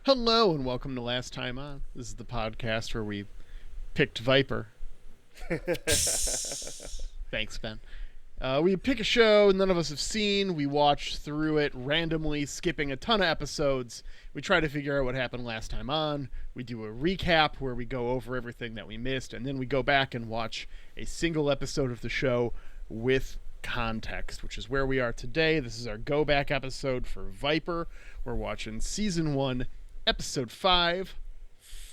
Hello and welcome to Last Time On. This is the podcast where we picked Viper. Thanks, Ben. We pick a show none of us have seen. We watch through it randomly, skipping a ton of episodes. We try to figure out what happened last time on. We do a recap where we go over everything that we missed, and then we go back and watch a single episode of the show with context, which is where we are today. This is our GoBack episode for Viper. We're watching Season 1, Episode 5,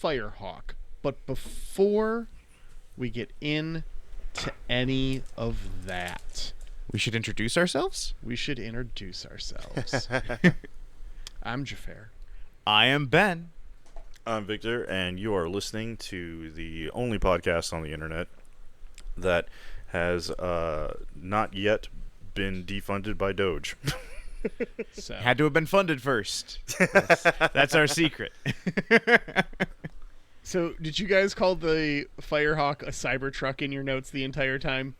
Firehawk. But before we get into any of that, we should introduce ourselves? We should introduce ourselves. I'm Jafar. I am Ben. I'm Victor, and you are listening to the only podcast on the internet that has not yet been defunded by Doge. So. Had to have been funded first. That's our secret. So, did you guys call the Firehawk a Cybertruck in your notes the entire time?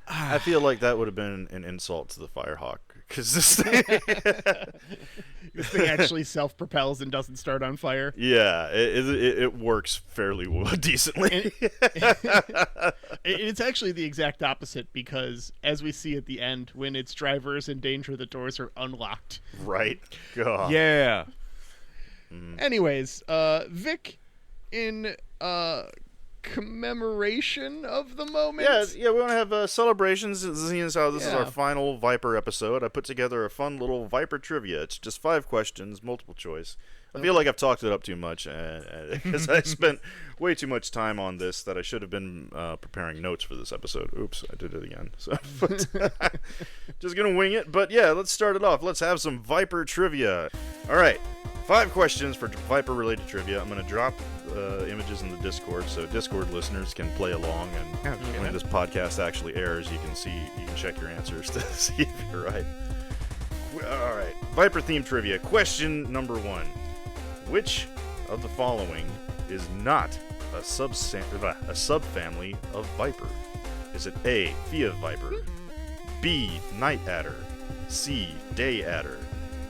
I feel like that would have been an insult to the Firehawk, because this thing actually self-propels and doesn't start on fire. Yeah, it works fairly well, decently. It's actually the exact opposite, because as we see at the end, when its driver is in danger, the doors are unlocked. Right. God. Yeah. Anyways, Vic, in commemoration of the moment. Yeah, we want to have celebrations. Seeing as how this is our final Viper episode, I put together a fun little Viper trivia. It's just 5 questions, multiple choice. I feel like I've talked it up too much because I spent way too much time on this that I should have been preparing notes for this episode. Oops, I did it again. So, just gonna wing it. But yeah, let's start it off. Let's have some Viper trivia. All right. 5 questions for Viper-related trivia. I'm going to drop images in the Discord so Discord listeners can play along, and when this podcast actually airs, you can check your answers to see if you're right. All right, Viper-themed trivia. Question number 1: which of the following is not a subfamily of Viper? Is it A, Fia Viper, B, Night Adder, C, Day Adder,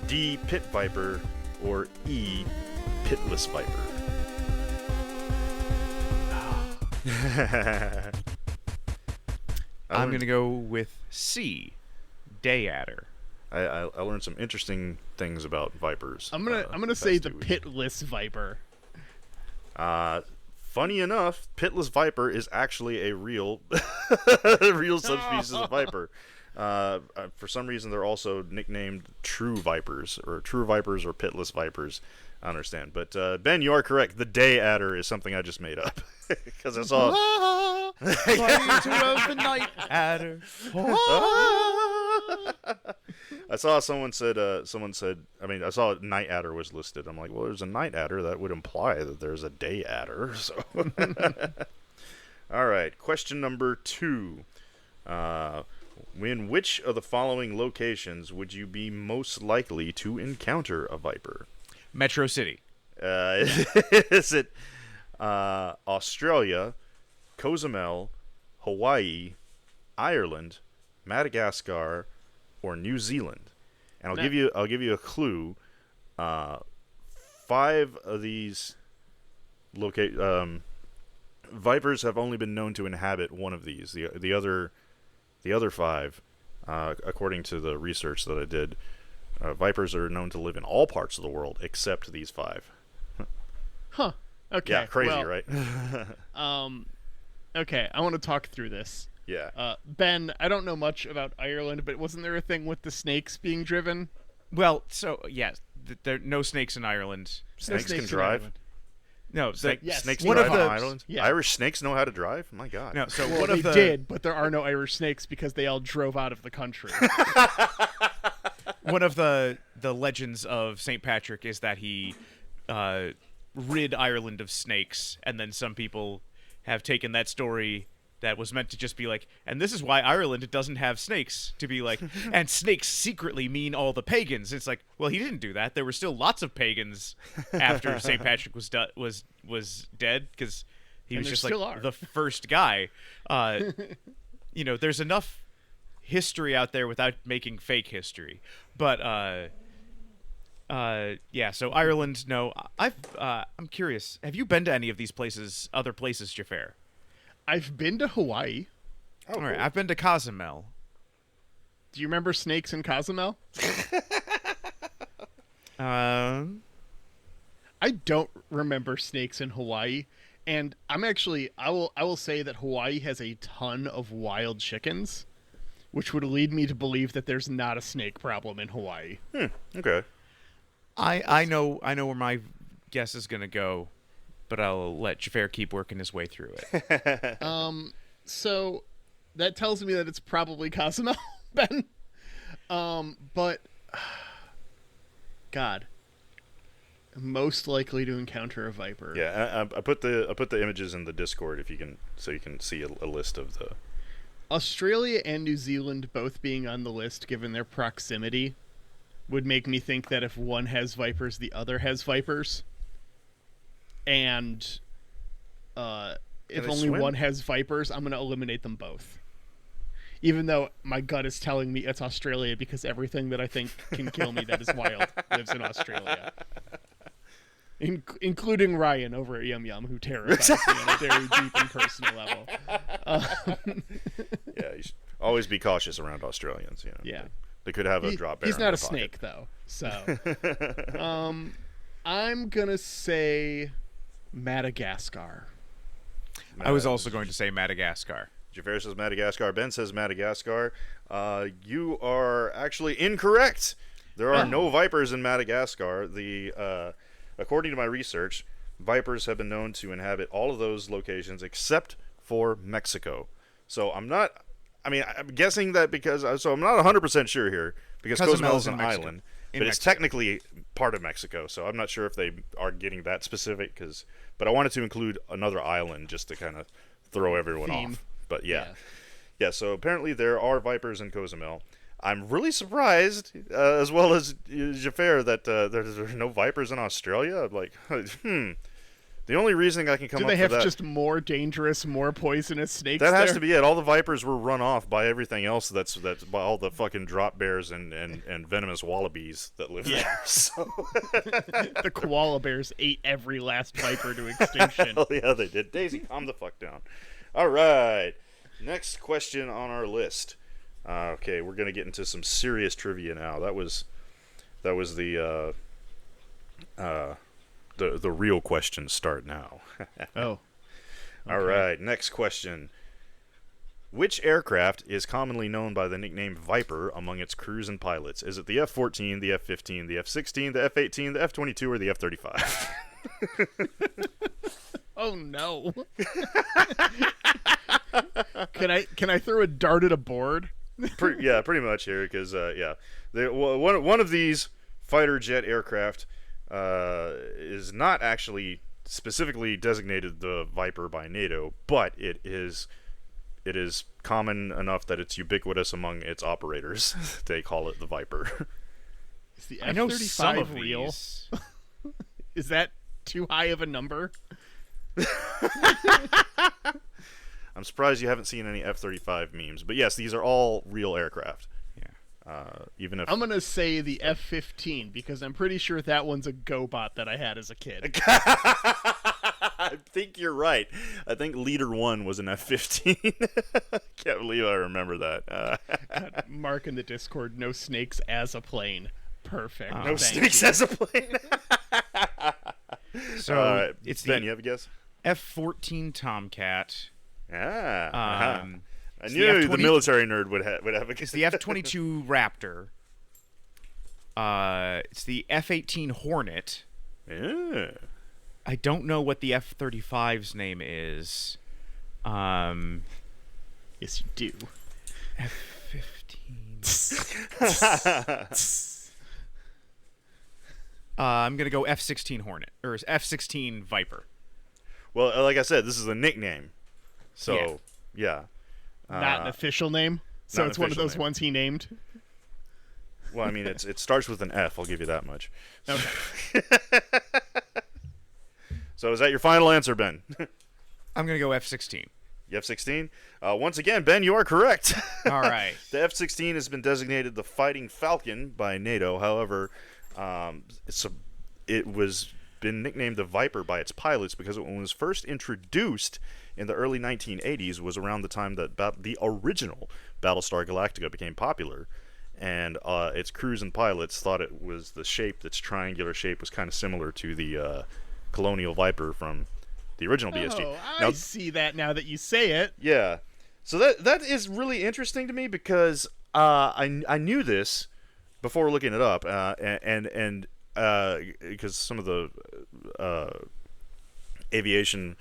D, Pit Viper, or E, Pitless Viper? I'm going to go with C, Day Adder. I learned some interesting things about vipers. I'm gonna say the Pitless Viper. Funny enough, Pitless Viper is actually a real subspecies of viper. For some reason, they're also nicknamed True Vipers or Pitless Vipers. I understand. But, Ben, you are correct. The Day Adder is something I just made up. Because I saw... the Night Adder. I saw someone said, I saw Night Adder was listed. I'm like, well, there's a Night Adder. That would imply that there's a Day Adder. So, all right. Question number 2. In which of the following locations would you be most likely to encounter a viper? Metro City. Is it Australia, Cozumel, Hawaii, Ireland, Madagascar, or New Zealand? And I'll give you a clue. 5 of these vipers have only been known to inhabit one of these. The other 5, according to the research that I did, vipers are known to live in all parts of the world except these 5. Huh. Okay. Yeah, crazy, well, right? Okay, I want to talk through this. Yeah. Ben, I don't know much about Ireland, but wasn't there a thing with the snakes being driven? Well, so, yes, there are no snakes in Ireland. Snakes can drive? No, yes. Snakes one drive of the, on Ireland? Yeah. Irish snakes know how to drive? My God. No, so well, one of they did, but there are no Irish snakes because they all drove out of the country. One of the legends of St. Patrick is that he rid Ireland of snakes, and then some people have taken that story that was meant to just be like, and this is why Ireland doesn't have snakes, to be like, and snakes secretly mean all the pagans. It's like, well, he didn't do that. There were still lots of pagans after St. Patrick was dead, because he was just like the first guy. There's enough history out there without making fake history. But so Ireland, no. I'm curious. Have you been to any of these other places, Jafar? I've been to Hawaii. Oh, all right, cool. I've been to Cozumel. Do you remember snakes in Cozumel? I don't remember snakes in Hawaii, and I will say that Hawaii has a ton of wild chickens, which would lead me to believe that there's not a snake problem in Hawaii. Okay. I know where my guess is going to go, but I'll let Jafar keep working his way through it. So that tells me that it's probably Cozumel, Ben. But God, most likely to encounter a viper. Yeah, I put the images in the Discord if you can, so you can see a list of the. Australia and New Zealand both being on the list, given their proximity, would make me think that if one has vipers, the other has vipers. And if only one has vipers, I'm going to eliminate them both. Even though my gut is telling me it's Australia, because everything that I think can kill me that is wild lives in Australia. Including Ryan over at Yum Yum, who terrifies me on a very deep and personal level. Yeah, you should always be cautious around Australians. Yeah. They could have a drop bear. He's not a snake, though. So, I'm going to say Madagascar. I was also going to say Madagascar. Jafar says Madagascar. Ben says Madagascar. You are actually incorrect. There are no vipers in Madagascar. According to my research, vipers have been known to inhabit all of those locations except for Mexico. So I'm guessing that so I'm not 100% sure here, because Cozumel is an island, but it's technically part of Mexico. So I'm not sure if they are getting that specific, but I wanted to include another island just to kind of throw everyone off. But yeah. So apparently there are vipers in Cozumel. I'm really surprised, as well as Jafar, that there's no vipers in Australia. I'm like, The only reasoning I can come up with do they have just more dangerous, more poisonous snakes That has to be it. All the vipers were run off by everything else. That's by all the fucking drop bears and venomous wallabies that live there. So. The koala bears ate every last viper to extinction. Oh, yeah, they did. Daisy, calm the fuck down. All right. Next question on our list. Okay, we're gonna get into some serious trivia now. That was the real questions start now. Oh. Okay. All right, next question. Which aircraft is commonly known by the nickname Viper among its crews and pilots? Is it the F-14, the F-15, the F-16, the F-18, the F-22, or the F-35? Oh no. Can I throw a dart at a board? Pretty much here, because one of these fighter jet aircraft is not actually specifically designated the Viper by NATO, but it is common enough that it's ubiquitous among its operators. They call it the Viper. Is the F-35 real? Is that too high of a number? I'm surprised you haven't seen any F-35 memes, but yes, these are all real aircraft. Yeah. Even if I'm gonna say the F-15, because I'm pretty sure that one's a GoBot that I had as a kid. I think you're right. I think Leader 1 was an F-15. Can't believe I remember that. God, Mark in the Discord, no snakes as a plane. Perfect. No snakes as a plane. So it's Ben, you have a guess? F-14 Tomcat. I knew the military nerd would have a guess. It's the F-22 Raptor. It's the F-18 Hornet. Yeah. I don't know what the F-35's name is. Yes, you do. F-15. I'm going to go F-16 Hornet, or F-16 Viper. Well, like I said, this is a nickname. So, yeah. Not an official name. So not an it's one of official those name. ones he named. Well, I mean, it starts with an F. I'll give you that much. Okay. So is that your final answer, Ben? I'm gonna go F-16. The F-16? Once again, Ben, you are correct. All right. The F-16 has been designated the Fighting Falcon by NATO. However, it was been nicknamed the Viper by its pilots because when it was first introduced in the early 1980s was around the time that the original Battlestar Galactica became popular. And its crews and pilots thought it was the shape, this triangular shape, was kind of similar to the Colonial Viper from the original BSG. Oh, I Now, see that now that you say it. yeah. So that is really interesting to me because I knew this before looking it up, and because some of the aviation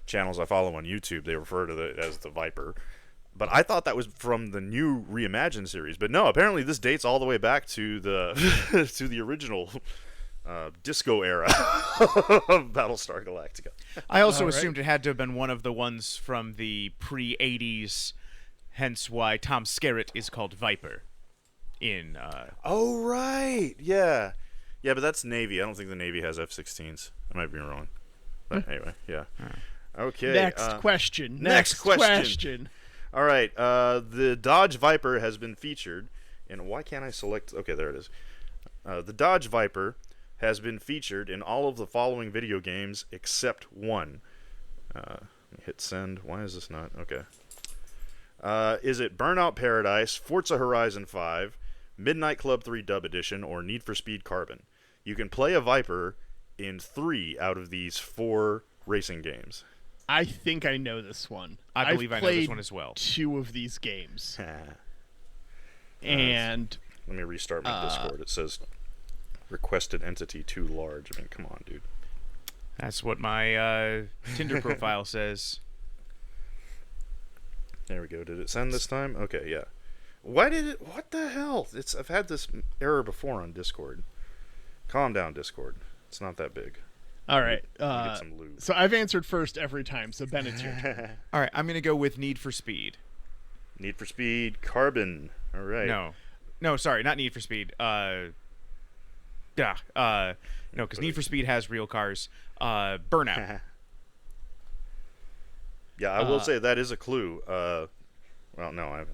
channels I follow on YouTube, they refer to it as the Viper. But I thought that was from the new reimagined series. But no, apparently this dates all the way back to the to the original disco era of Battlestar Galactica. I also All right. assumed it had to have been one of the ones from the pre-'80s, hence why Tom Skerritt is called Viper. In Oh, right. Yeah. Yeah, but that's Navy. I don't think the Navy has F-16s. I might be wrong. But anyway, yeah. Okay. Next question. next question. question. All right. The Dodge Viper has been featured. And why can't I select? Okay, there it is. The Dodge Viper has been featured in all of the following video games except one. Let me hit send. Why is this not? Okay. Is it Burnout Paradise, Forza Horizon 5, Midnight Club 3 Dub Edition, or Need for Speed Carbon? You can play a Viper in 3 out of these 4 racing games. I think I know this one. I believe I've I know this played one as well. 2 of these games. Let And me restart my Discord. It says requested entity too large. I mean, come on, dude. That's what my Tinder profile says. There we go. Did it send this time? Okay, yeah. Why did it? What the hell? I've had this error before on Discord. Calm down, Discord. It's not that big. all right. Get some lube. So I've answered first every time. So Ben, it's your turn. All right, I'm gonna go with Need for Speed. Need for Speed Carbon. All right. No, sorry, not Need for Speed. No, because Need for Speed has real cars. Burnout. Yeah, I will say that is a clue. Well, no,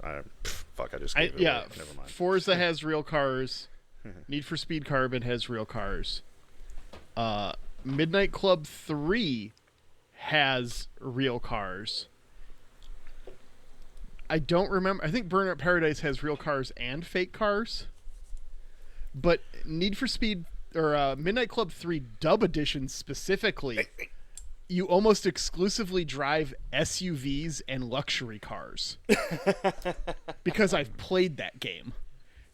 fuck, I just gave it away. Never mind. Forza has real cars. Need for Speed Carbon has real cars. Midnight Club 3 has real cars. I don't remember. I think Burnout Paradise has real cars and fake cars. But Need for Speed or Midnight Club 3 Dub Edition specifically, you almost exclusively drive SUVs and luxury cars. Because I've played that game.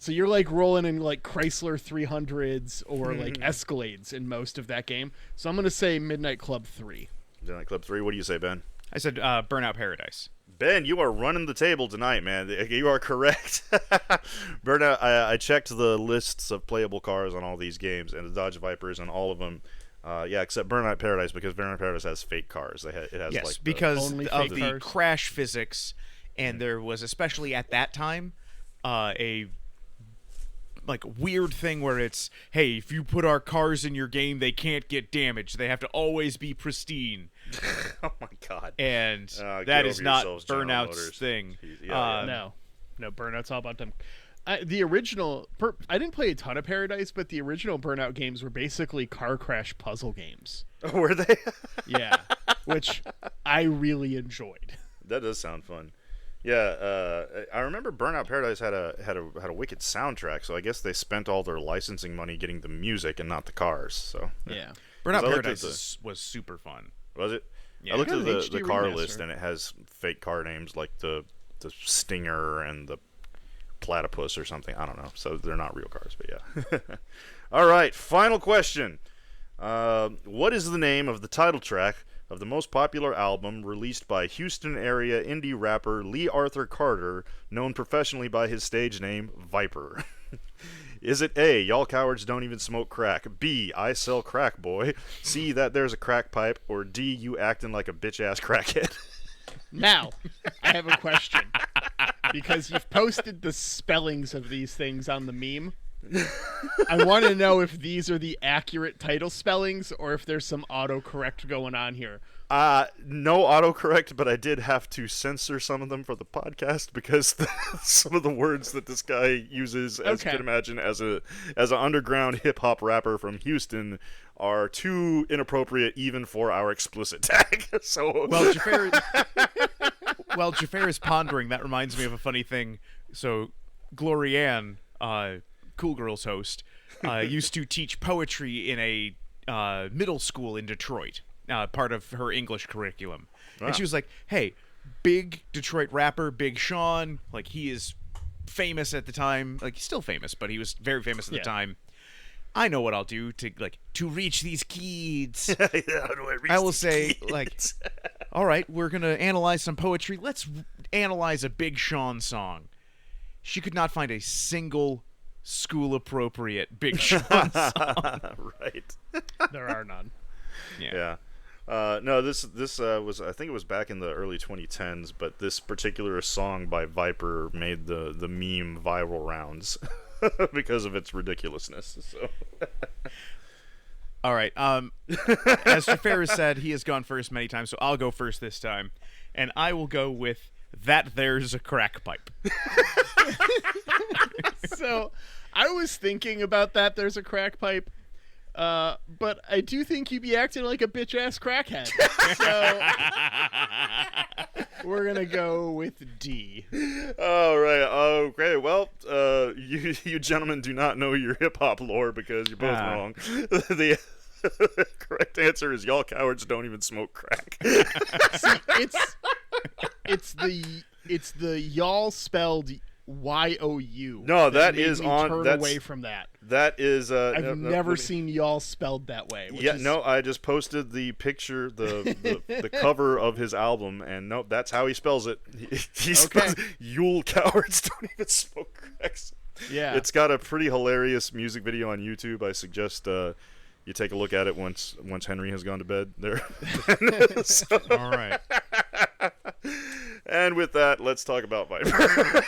So you're like rolling in like Chrysler 300s or like Escalades in most of that game. So I'm going to say Midnight Club 3. Midnight Club 3. What do you say, Ben? I said Burnout Paradise. Ben, you are running the table tonight, man. You are correct. Burnout. I checked the lists of playable cars on all these games, and the Dodge Viper is on all of them. Yeah, except Burnout Paradise, because Burnout Paradise has fake cars. It has Yes, like because only of fake the cars? crash physics, and there was, especially at that time, a like weird thing where it's, hey, if you put our cars in your game, they can't get damaged. They have to always be pristine. oh my god. And Get that is over not yourselves, General Burnout's Motors. thing. No, Burnout's all about them. The original, I didn't play a ton of Paradise, but the original Burnout games were basically car crash puzzle games. Were they? Yeah, which I really enjoyed. That does sound fun. Yeah, I remember Burnout Paradise had a wicked soundtrack, so I guess they spent all their licensing money getting the music and not the cars. So Yeah. Burnout I looked at Paradise was super fun. was it? Yeah. I looked It at got an the HD car remaster. list, and it has fake car names like the Stinger and the Platypus or something. I don't know. So they're not real cars, but yeah. All right, final question. What is the name of the title track of the most popular album released by Houston area indie rapper Lee Arthur Carter, known professionally by his stage name Viper? Is it A, y'all cowards don't even smoke crack? B, I sell crack, boy? C, that there's a crack pipe? Or D, you acting like a bitch-ass crackhead? Now, I have a question. Because you've posted the spellings of these things on the meme. I want to know if these are the accurate title spellings or if there's some autocorrect going on here. No autocorrect, but I did have to censor some of them for the podcast because some of the words that this guy uses, as you can imagine, as an underground hip hop rapper from Houston, are too inappropriate even for our explicit tag. So Well, Jafar is pondering. That reminds me of a funny thing. So, Glorianne, Cool Girls host, used to teach poetry in a middle school in Detroit, part of her English curriculum. Wow. And she was like, hey, big Detroit rapper, Big Sean, like, he is famous at the time. Like, he's still famous, but he was very famous at the time. I know what I'll do to reach these kids. I will say, like, all right, we're going to analyze some poetry. Let's analyze a Big Sean song. She could not find a single school-appropriate Big Sean song. Right. There are none. Yeah. No, this was, I think it was back in the early 2010s, but this particular song by Viper made the meme viral rounds because of its ridiculousness. So. All right. As Jafar has said, he has gone first many times, so I'll go first this time, and I will go with that there's a crack pipe. So, I was thinking about that there's a crack pipe, but I do think you'd be acting like a bitch-ass crackhead. So, we're going to go with D. All right. Okay. Well, you gentlemen do not know your hip-hop lore because you're both wrong. The correct answer is y'all cowards don't even smoke crack. See, it's the y'all spelled Y-O-U. No, that made is me on. Turn That's away from that. That is. I've never seen y'all spelled that way. Yeah, no, I just posted the picture, the cover of his album, and nope, that's how he spells it. He spells "Yule cowards don't even smoke cracks." Yeah, it's got a pretty hilarious music video on YouTube. I suggest you take a look at it once Henry has gone to bed. There. So, all right. And with that, let's talk about Viper.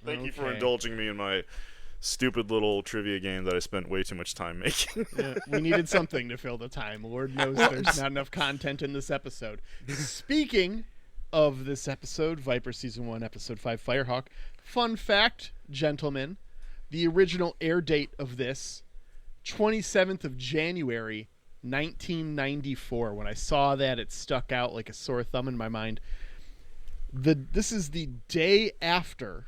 Thank you for indulging me in my stupid little trivia game that I spent way too much time making. Yeah, we needed something to fill the time. Lord knows there's not enough content in this episode. Speaking of this episode, Viper Season 1, Episode 5, Firehawk, fun fact, gentlemen, the original air date of this, 27th of January, 1994. When I saw that, it stuck out like a sore thumb in my mind. This is the day after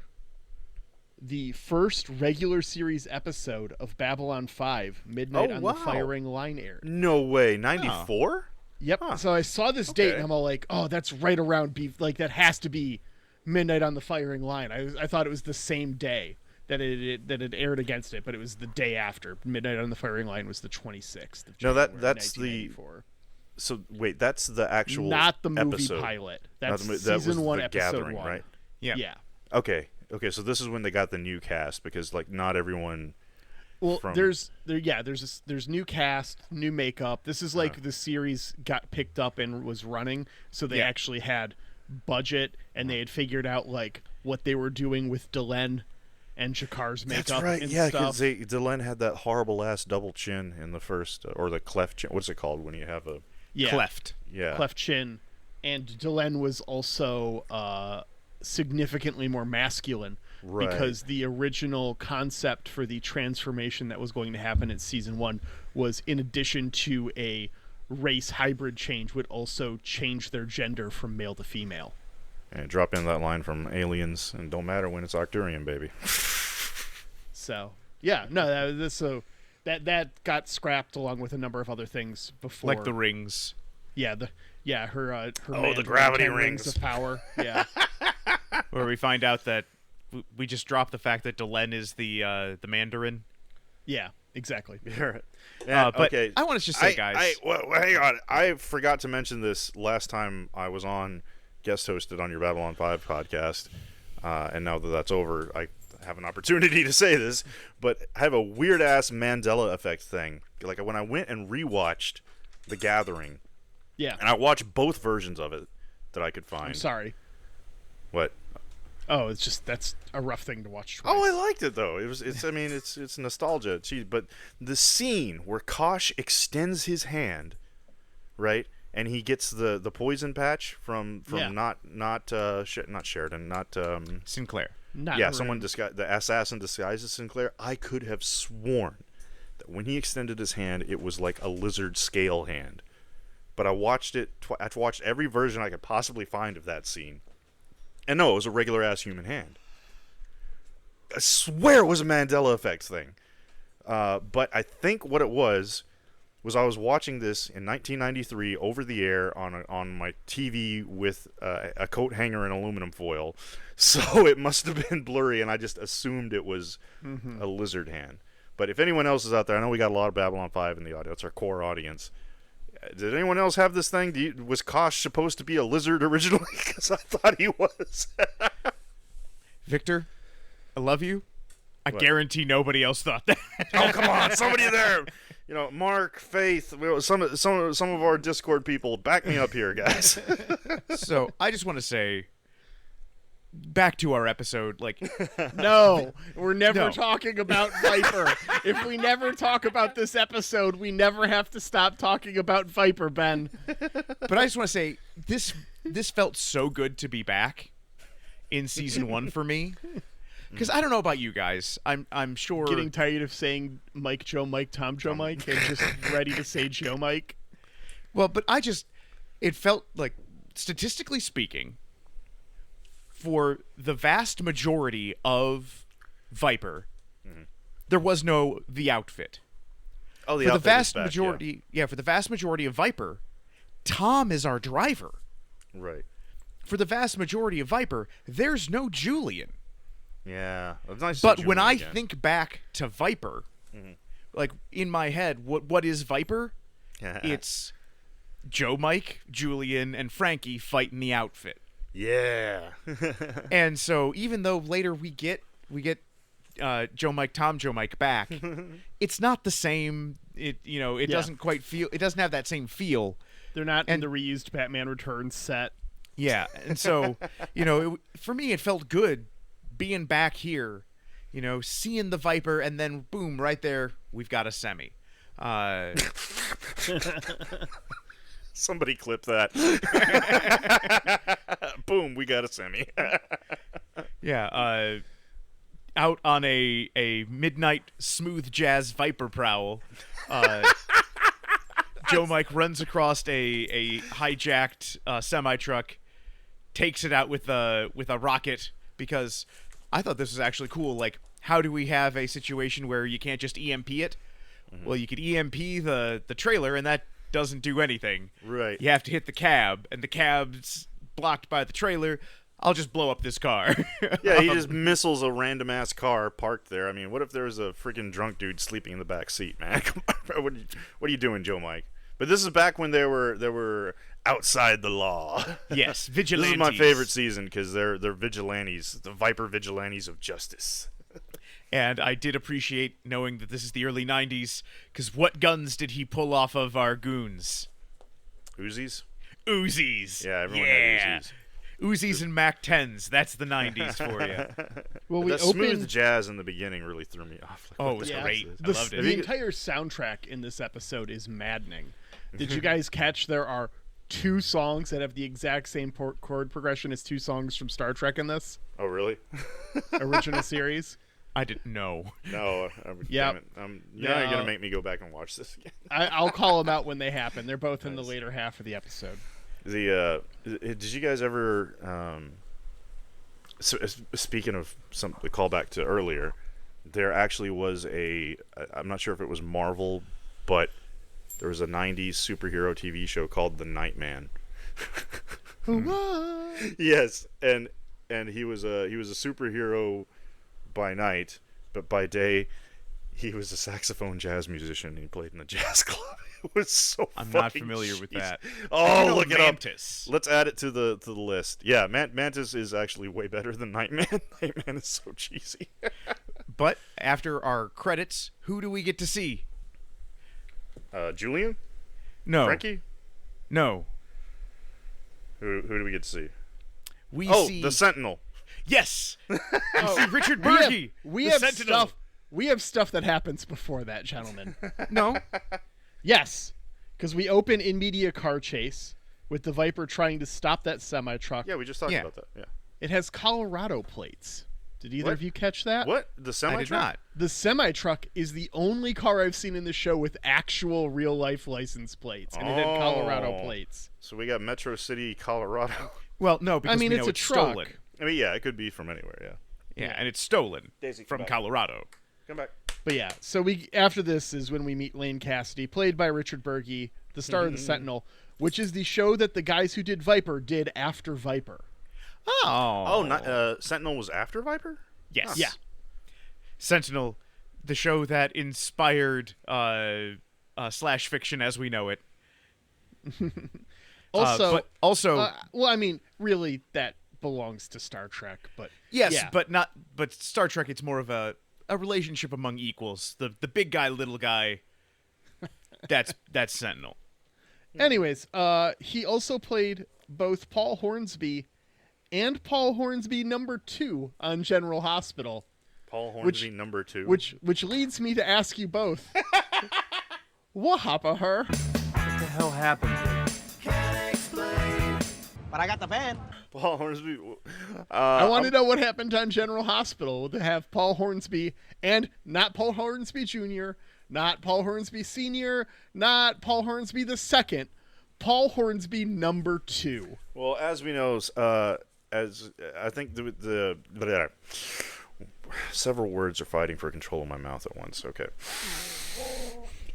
the first regular series episode of Babylon 5, Midnight on the Firing Line aired. No way. 94? Yep. Huh. So I saw this date and I'm all like, oh, that's right around like that has to be Midnight on the Firing Line. I thought it was the same day that it aired against it, but it was the day after. Midnight on the Firing Line was the 26th of January. No, that's the. So wait, that's the actual not the movie episode. Pilot. That's that season 1, the episode Gathering, 1. Right? Yeah. Okay. So this is when they got the new cast because like not everyone. Well, there's new cast, new makeup. This is like the series got picked up and was running, so they actually had budget and they had figured out like what they were doing with Delenn and Jakar's makeup. That's right. And yeah, stuff. because Delenn had that horrible ass double chin in the first, or the cleft chin. What's it called when you have a cleft? Yeah, cleft chin. And Delenn was also significantly more masculine because the original concept for the transformation that was going to happen in season 1 was, in addition to a race hybrid change, would also change their gender from male to female. And drop in that line from Aliens, and don't matter when it's Arcturian, baby. So yeah, no, that got scrapped along with a number of other things before, like the rings. Yeah, her the gravity rings of power. Yeah. Where we find out that we just dropped the fact that Delenn is the Mandarin. Yeah, exactly. But okay. I want to just say, guys. Hang on. I forgot to mention this last time I was on, guest hosted on your Babylon 5 podcast, and now that that's over, I have an opportunity to say this, but I have a weird ass Mandela effect thing. Like when I went and rewatched The Gathering, Yeah. and I watched both versions of it that I could find. I'm sorry. What? Oh, it's just that's a rough thing to watch twice. Oh, I liked it though. It's nostalgia. But the scene where Kosh extends his hand, right, and he gets the poison patch from not Sheridan, not Sinclair. Not yeah, Haroon. someone the assassin disguised as Sinclair. I could have sworn that when he extended his hand, it was like a lizard scale hand. But I watched it. I watched every version I could possibly find of that scene. And no, it was a regular ass human hand. I swear it was a Mandela effect thing. But I think what it was I was watching this in 1993 over the air on my TV with a coat hanger and aluminum foil. So it must have been blurry, and I just assumed it was a lizard hand. But if anyone else is out there, I know we got a lot of Babylon 5 in the audience. It's our core audience. Did anyone else have this thing? Was Kosh supposed to be a lizard originally? Because I thought he was. Victor, I love you. I guarantee nobody else thought that. Oh, come on, somebody there. You know, Mark, Faith, some of our Discord people, back me up here, guys. So I just want to say, back to our episode, like, No, we're never No. talking about Viper. If we never talk about this episode, we never have to stop talking about Viper, Ben. but I just want to say this felt so good to be back in season 1 for me. Because I don't know about you guys. I'm sure Getting tired of saying Mike, Joe, Mike, Tom, Joe, Mike, and just ready to say Joe, Mike. Well, but it felt like, statistically speaking, for the vast majority of Viper, there was the outfit. Oh, For the vast majority, for the vast majority of Viper, Tom is our driver. Yeah. Right. For the vast majority of Viper, there's no Julian. Yeah. It's nice to see But when Julian I again. think back to Viper, like in my head, what is Viper? It's Joe, Mike, Julian, and Frankie fighting the outfit. Yeah. And so even though later we get Joe, Mike, Tom, Joe, Mike back, it's not the same. It doesn't quite feel. It doesn't have that same feel. They're not in the reused Batman Returns set. Yeah, and so for me, it felt good being back here. Seeing the Viper, and then boom, right there, we've got a semi. Somebody clip that. Boom, we got a semi. Yeah, out on a midnight smooth jazz Viper prowl, Joe Mike runs across a hijacked semi truck, takes it out with a rocket, because I thought this was actually cool. Like, how do we have a situation where you can't just EMP it? Well, you could EMP the trailer, and that doesn't do anything. Right. You have to hit the cab, and the cab's blocked by the trailer. I'll just blow up this car. Yeah, he just missiles a random ass car parked there. I mean, what if there was a freaking drunk dude sleeping in the back seat, man? Come on, what are you doing, Joe Mike? But this is back when they were outside the law. Yes, vigilantes. This is my favorite season because they're vigilantes, the Viper vigilantes of justice. And I did appreciate knowing that this is the early 90s, because what guns did he pull off of our goons? Uzis? Uzis. Yeah, everyone had Uzis. Uzis and Mac 10s. That's the 90s for you. Well, we That smooth opened jazz in the beginning really threw me off. Like, Oh, what it was the hell great. is this? I loved it. the entire soundtrack in this episode is maddening. Did you guys catch there are 2 songs that have the exact same chord progression as 2 songs from Star Trek in this Oh, really? original series? I didn't know. No. Yep. Damn it. You're not going to make me go back and watch this again. I'll call them out when they happen. They're both in the later half of the episode. Did you guys ever... speaking of the callback to earlier, there actually was I'm not sure if it was Marvel, but there was a 90s superhero TV show called The Nightman. Yes, and he was a superhero by night, but by day he was a saxophone jazz musician and he played in a jazz club. It was so I'm not fucking familiar with cheesy. that. Oh, look it up. Mantis. Let's add it to the list. Yeah, Mantis is actually way better than Nightman. Nightman is so cheesy. But after our credits, who do we get to see? Julian? No. Frankie? No. Who do we get to see? We Oh, see the Sentinel. Yes. We see Richard We Burgi. we the have Sentinel. stuff. We have stuff that happens before that, gentlemen. No. Yes, because we open in media car chase with the Viper trying to stop that semi truck. Yeah, we just talked Yeah. about that. Yeah. It has Colorado plates. Did either What? of you catch that? What? The semi I did not. The semi truck is the only car I've seen in the show with actual real life license plates, and it had Colorado Oh. plates. So we got Metro City, Colorado. Well, no, because mean, we it's know a it's truck. stolen. I mean, yeah, it could be from anywhere, yeah. Yeah, and it's stolen Daisy, come from back. Colorado. Come back. But yeah, so we after this is when we meet Lane Cassidy, played by Richard Burgi, the star of the Sentinel, which is the show that the guys who did Viper did after Viper. Oh. Sentinel was after Viper? Yes. Yeah. Sentinel, the show that inspired slash fiction as we know it. Also, but also, well, I mean, really, that belongs to Star Trek, but yes, yeah. but Star Trek, it's more of a relationship among equals. The big guy, little guy. That's Sentinel. Anyways, he also played both Paul Hornsby and Paul Hornsby #2 on General Hospital, Paul Hornsby #2. which leads me to ask you both, what happened to her? What the hell happened? But I got the van. Paul Hornsby. I want to know what happened on General Hospital to have Paul Hornsby and not Paul Hornsby Jr., not Paul Hornsby Sr., not Paul Hornsby II, Paul Hornsby #2. Well, as we know, as I think the several words are fighting for control of my mouth at once. Okay.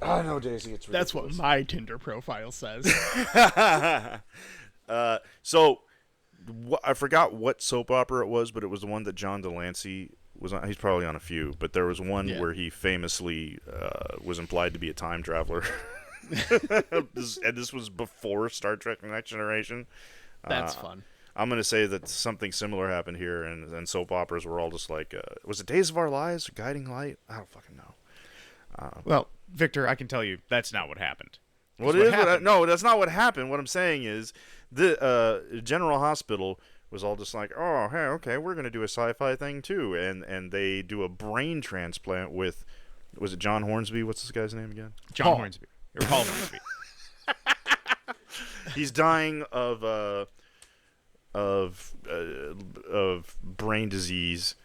Oh no, Daisy, it's ridiculous. That's what my Tinder profile says. So I forgot what soap opera it was, but it was the one that John Delancey was on. He's probably on a few, but there was one where he famously was implied to be a time traveler. This was before Star Trek: The Next Generation. That's fun. I'm going to say that something similar happened here, and soap operas were all just like, was it Days of Our Lives or Guiding Light? I don't fucking know. Well, Victor, I can tell you that's not what happened. No, that's not what happened. What I'm saying is the General Hospital was all just like, oh, hey, okay, we're going to do a sci-fi thing too. And they do a brain transplant with, was it John Hornsby? What's this guy's name again? John Hornsby. Or Paul Hornsby. He's dying of brain disease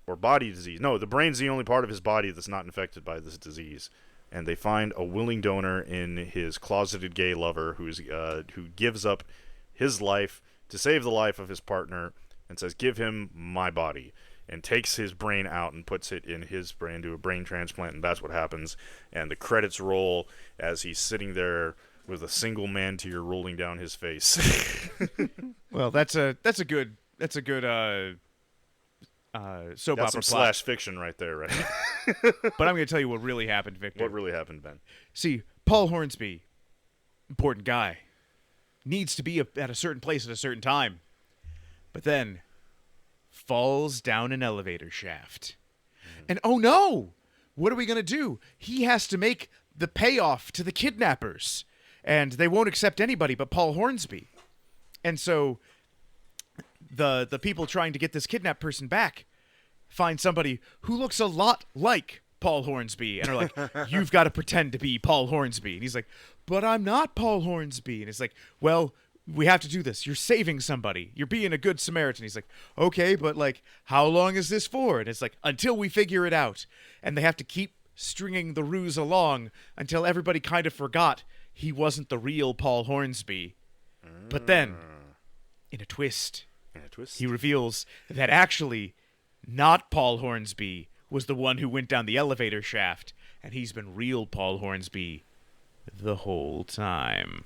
or body disease. No, the brain's the only part of his body that's not infected by this disease. And they find a willing donor in his closeted gay lover who gives up his life to save the life of his partner and says, give him my body, and takes his brain out and puts it in his brain, do a brain transplant, and that's what happens. And the credits roll as he's sitting there with a single man tear rolling down his face. Well, that's a good soap That's opera some plot. slash fiction right there, right? But I'm going to tell you what really happened, Victor. What really happened, Ben? See, Paul Hornsby, important guy, needs to be at a certain place at a certain time, but then falls down an elevator shaft. And oh no! What are we going to do? He has to make the payoff to the kidnappers, and they won't accept anybody but Paul Hornsby. And so the people trying to get this kidnapped person back find somebody who looks a lot like Paul Hornsby and are like, you've got to pretend to be Paul Hornsby. And he's like, but I'm not Paul Hornsby. And it's like, well, we have to do this. You're saving somebody. You're being a good Samaritan. He's like, okay, but like, how long is this for? And it's like, until we figure it out. And they have to keep stringing the ruse along until everybody kind of forgot he wasn't the real Paul Hornsby. But then, in a twist, he reveals that actually not Paul Hornsby was the one who went down the elevator shaft, and he's been real Paul Hornsby the whole time.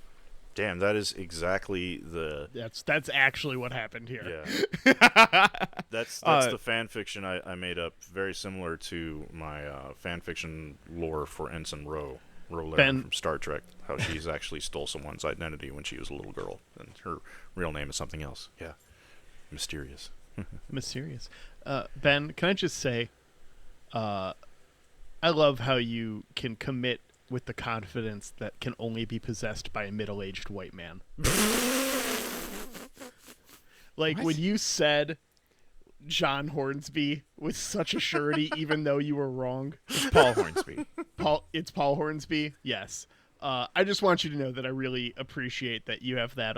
Damn, that is exactly the... That's actually what happened here. Yeah. That's the fan fiction I made up, very similar to my fan fiction lore for Ensign Rowe. Loerm Ben- from Star Trek, how she's actually stole someone's identity when she was a little girl, and her real name is something else. Yeah, mysterious. Mysterious. Ben, can I just say, I love how you can commit with the confidence that can only be possessed by a middle-aged white man. Like, What? when you said John Hornsby with such a surety, even though you were wrong. It's Paul Hornsby. It's Paul Hornsby, yes. I just want you to know that I really appreciate that you have that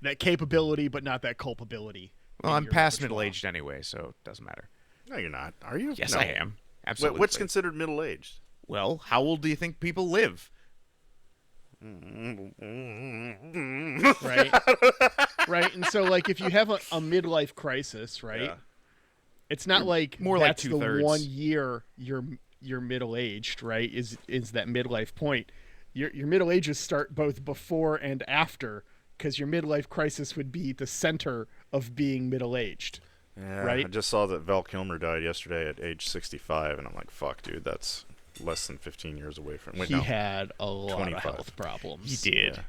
that capability, but not that culpability. Well, in I'm your past repertoire. middle-aged anyway, so it doesn't matter. No, you're not. Are you? Yes, No. I am. Absolutely. What's considered middle-aged? Well, how old do you think people live? Right? Right, and so, like, if you have a midlife crisis, right? Yeah. It's not like more like that's the 2/3. 1 year you're middle-aged, right? Is that midlife point. Your middle ages start both before and after, because your midlife crisis would be the center of being middle-aged. Yeah, Right? I just saw that Val Kilmer died yesterday at age 65, and I'm like, fuck, dude, that's less than 15 years away from... Wait, He no. had a lot 25. of health problems. He did.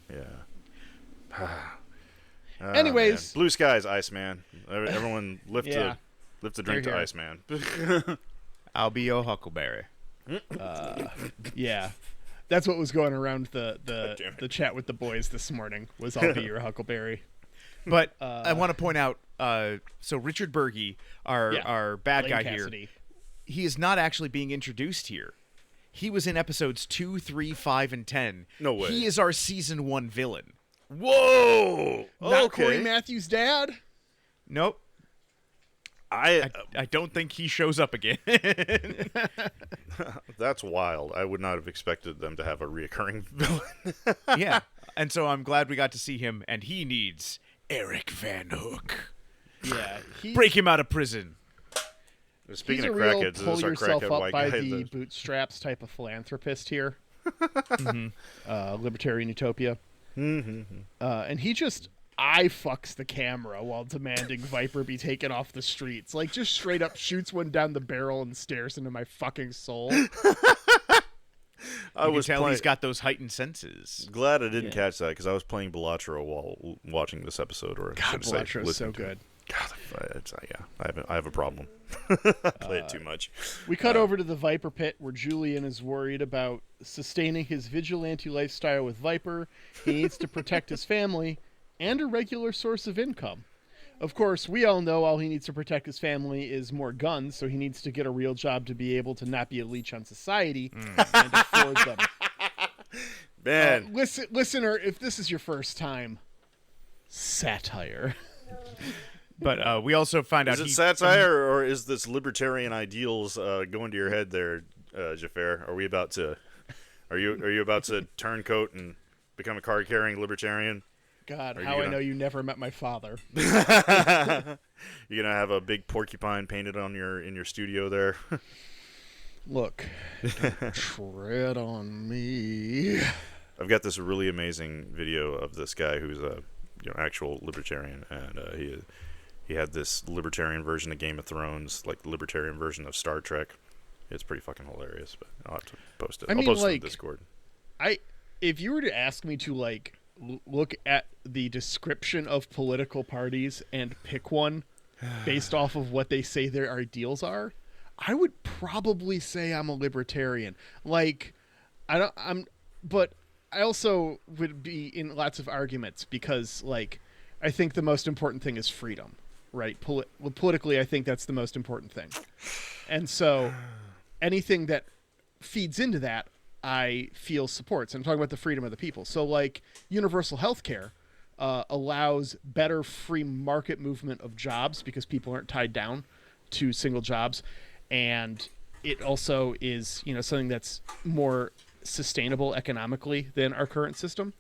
Yeah. Oh, Anyways. man. Blue skies, Iceman. Everyone lift Yeah. the drink Here, to here. Iceman. I'll be your Huckleberry. Yeah. That's what was going around damn the it. chat with the boys this morning, was I'll be your Huckleberry. But I want to point out, so Richard Berge, our bad Lane guy Cassidy. here, he is not actually being introduced here. He was in episodes 2, 3, 5, and 10. No way. He is our season 1 villain. Whoa! Not Okay. Corey Matthews' dad? Nope. I I don't think he shows up again. That's wild. I would not have expected them to have a reoccurring villain. Yeah. And so I'm glad we got to see him, and he needs Eric Van Hook. Yeah. Break him out of prison. Speaking He's of a real crackheads, is pull this our yourself crackhead up white by guy? the bootstraps type of philanthropist here. Libertarian Utopia. And he just eye fucks the camera while demanding Viper be taken off the streets. Like, just straight up shoots one down the barrel and stares into my fucking soul. I was tell playing. he's got those heightened senses. Glad I didn't Yeah. catch that because I was playing Balatro while watching this episode. Or God, should I say, Belatro's so listening to it. good. God, I have a problem. I play it too much. We cut over to the Viper pit where Julian is worried about sustaining his vigilante lifestyle with Viper. He needs to protect his family and a regular source of income. Of course, we all know all he needs to protect his family is more guns, so he needs to get a real job to be able to not be a leech on society and afford them. Man, Listener, if this is your first time, satire. But we also find out is it satire or is this libertarian ideals going to your head there, Jafar? Are you about to turncoat and become a card-carrying libertarian? God, you how I gonna- know you never met my father. You're gonna have a big porcupine painted on in your studio there. Look, don't tread on me. I've got this really amazing video of this guy who's a actual libertarian, and he had this libertarian version of Game of Thrones, like the libertarian version of Star Trek. It's pretty fucking hilarious, but I'll have to post it. I mean, I'll post it like, in Discord. If you were to ask me to look at the description of political parties and pick one based off of what they say their ideals are, I would probably say I'm a libertarian. But I also would be in lots of arguments because, I think the most important thing is freedom, right? Politically, I think that's the most important thing. And so anything that feeds into that, I feel supports. I'm talking about the freedom of the people. So, universal health care allows better free market movement of jobs because people aren't tied down to single jobs. And it also is, something that's more sustainable economically than our current system.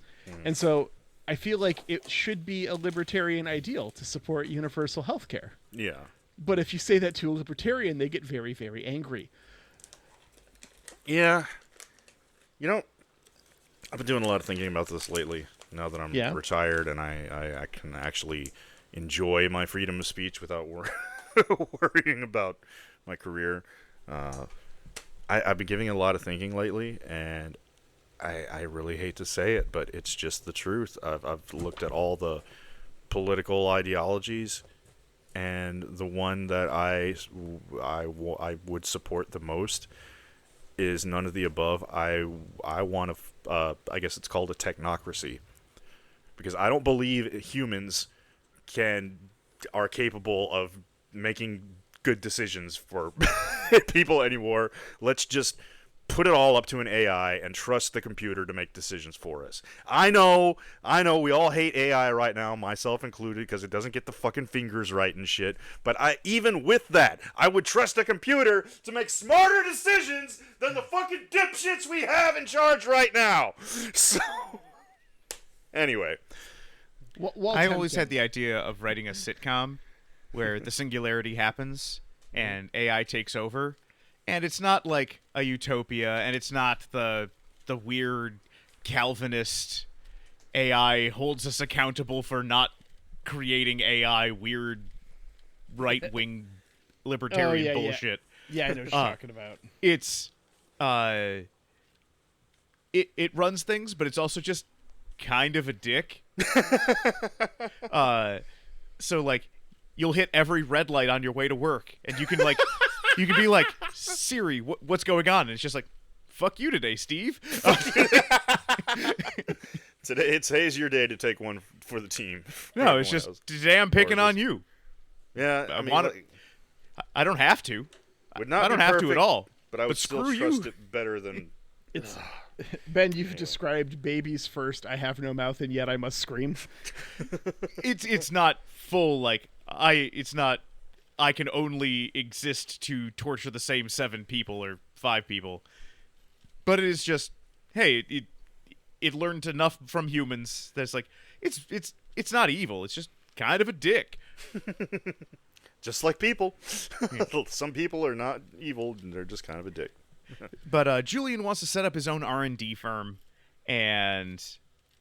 And so I feel like it should be a libertarian ideal to support universal health care. Yeah. But if you say that to a libertarian, they get very, very angry. Yeah. I've been doing a lot of thinking about this lately, now that I'm retired, and I can actually enjoy my freedom of speech without worrying about my career. I've been giving it a lot of thinking lately, and I really hate to say it, but it's just the truth. I've looked at all the political ideologies, and the one that I would support the most is none of the above. I want to, I guess it's called a technocracy, because I don't believe humans are capable of making good decisions for people anymore. Let's just put it all up to an AI and trust the computer to make decisions for us. I know, we all hate AI right now, myself included, because it doesn't get the fucking fingers right and shit. But even with that, I would trust a computer to make smarter decisions than the fucking dipshits we have in charge right now. So, anyway. I always had the idea of writing a sitcom where the singularity happens and AI takes over. And it's not like a utopia, and it's not the weird Calvinist AI holds us accountable for not creating AI weird right-wing libertarian bullshit. Yeah, I know what you're talking about. It's it runs things, but it's also just kind of a dick. So like you'll hit every red light on your way to work, and you can like you can be like, Siri, what's going on? And it's just like, fuck you today, Steve. Today's your day to take one for the team. No, it's just today I'm picking on you. Yeah, I mean, I don't have to. Would not I don't be have perfect, to at all. But I would still screw trust you. it better than. It's Ben. You've described babies first. I have no mouth, and yet I must scream. It's not full like It's not. I can only exist to torture the same 7 people or 5 people. But it is just, hey, it learned enough from humans that's like, it's not evil. It's just kind of a dick. Just like people. Some people are not evil, and they're just kind of a dick. But Julian wants to set up his own R&D firm, and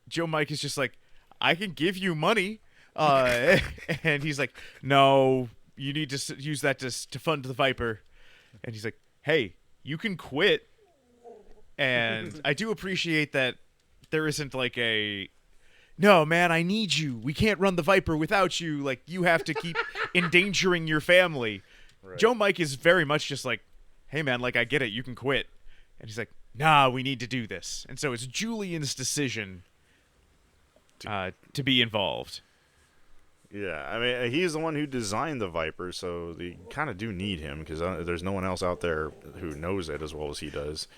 Joe Mike is just like, I can give you money. And he's like, no, you need to use that to fund the Viper. And he's like, hey, you can quit. And I do appreciate that there isn't like no, man, I need you. We can't run the Viper without you. Like, you have to keep endangering your family. Right. Joe Mike is very much just like, hey, man, like, I get it. You can quit. And he's like, nah, we need to do this. And so it's Julian's decision to be involved. Yeah, I mean, he's the one who designed the Viper, so they kind of do need him, because there's no one else out there who knows it as well as he does.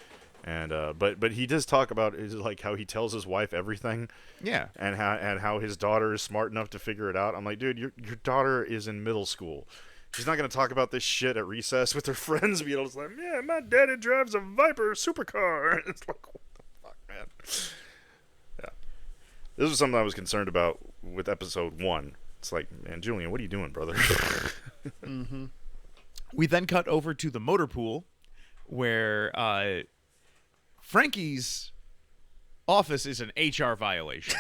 And but he does talk about like how he tells his wife everything. Yeah. And how his daughter is smart enough to figure it out. I'm like, dude, your daughter is in middle school. She's not gonna talk about this shit at recess with her friends. Be able to like, yeah, my daddy drives a Viper supercar. It's like, what the fuck, man? Yeah. This was something I was concerned about with episode 1. It's like, man, Julian, what are you doing, brother? Mm-hmm. We then cut over to the motor pool, where Frankie's office is an HR violation.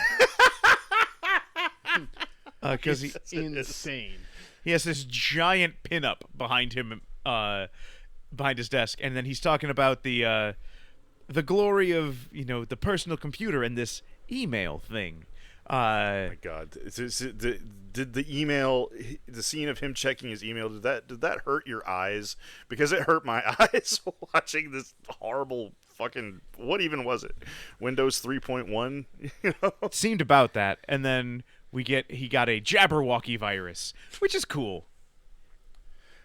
Because he's insane. He has this giant pinup behind him, behind his desk, and then he's talking about the glory of the personal computer and this email thing. Oh my God! Did the email, the scene of him checking his email, did that hurt your eyes? Because it hurt my eyes watching this horrible fucking, what even was it? Windows 3.1? It seemed about that, and then he got a Jabberwocky virus, which is cool.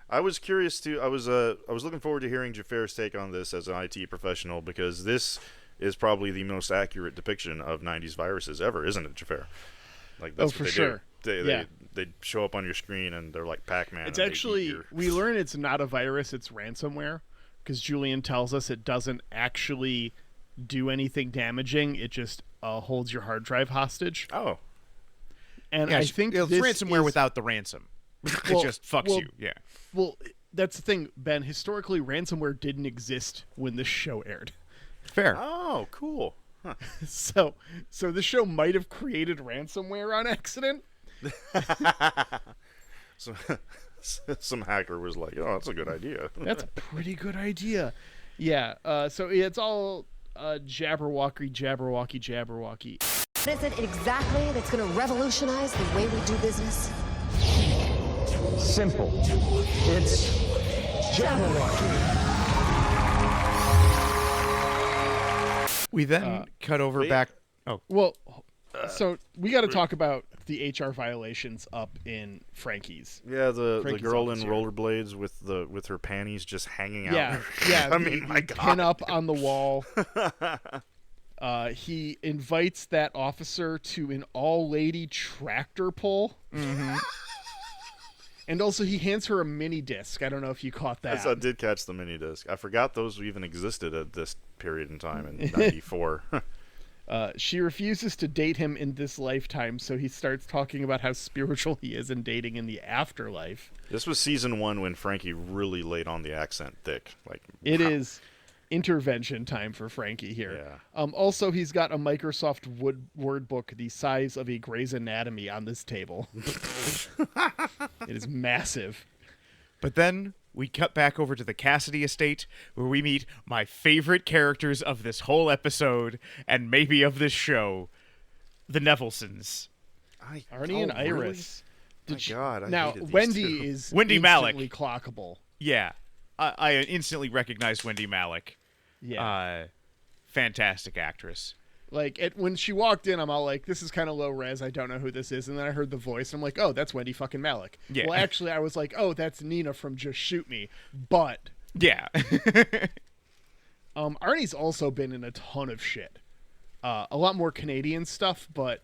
I was curious to. I was looking forward to hearing Jafar's take on this as an IT professional, because this is probably the most accurate depiction of 90s viruses ever, isn't it, Jafar? Like, that's for what they sure. do. They show up on your screen and they're like Pac-Man. It's actually, we learn it's not a virus, it's ransomware, because Julian tells us it doesn't actually do anything damaging. It just holds your hard drive hostage. Oh. And I think it's ransomware without the ransom. It just fucks you. Yeah. Well, that's the thing, Ben. Historically, ransomware didn't exist when this show aired. Fair. Oh, cool. Huh. So the show might have created ransomware on accident. Some hacker was like, "Oh, that's a good idea." That's a pretty good idea. Yeah. So it's all Jabberwocky. What is it exactly that's going to revolutionize the way we do business? Simple. It's Jabberwocky. We then cut over back. Oh, Well, so we got to talk about the HR violations up in Frankie's. Yeah, the Frankie's girl in office here. rollerblades with her panties just hanging out. Yeah, yeah. I mean, my the God. pin up on the wall. He invites that officer to an all-lady tractor pull. Mm-hmm. And also, he hands her a mini disc. I don't know if you caught that. Yes, I did catch the mini disc. I forgot those even existed at this period in time in '94. She refuses to date him in this lifetime, so he starts talking about how spiritual he is in dating in the afterlife. This was season 1 when Frankie really laid on the accent thick. Like It is intervention time for Frankie here. Yeah. Also, he's got a Microsoft Word book the size of a Grey's Anatomy on this table. It is massive. but then we cut back over to the Cassidy estate where we meet my favorite characters of this whole episode and maybe of this show, the Nevelsons. Arnie and Iris. God, I now, hated these Wendy two. is Wendy Malick. instantly clockable. Yeah, I instantly recognized Wendy Malick. Yeah. Fantastic actress. Like, when she walked in, I'm all like, this is kind of low res. I don't know who this is. And then I heard the voice, and I'm like, oh, that's Wendy fucking Malick. Yeah. Well, actually, I was like, oh, that's Nina from Just Shoot Me. But Yeah. Arnie's also been in a ton of shit. A lot more Canadian stuff, but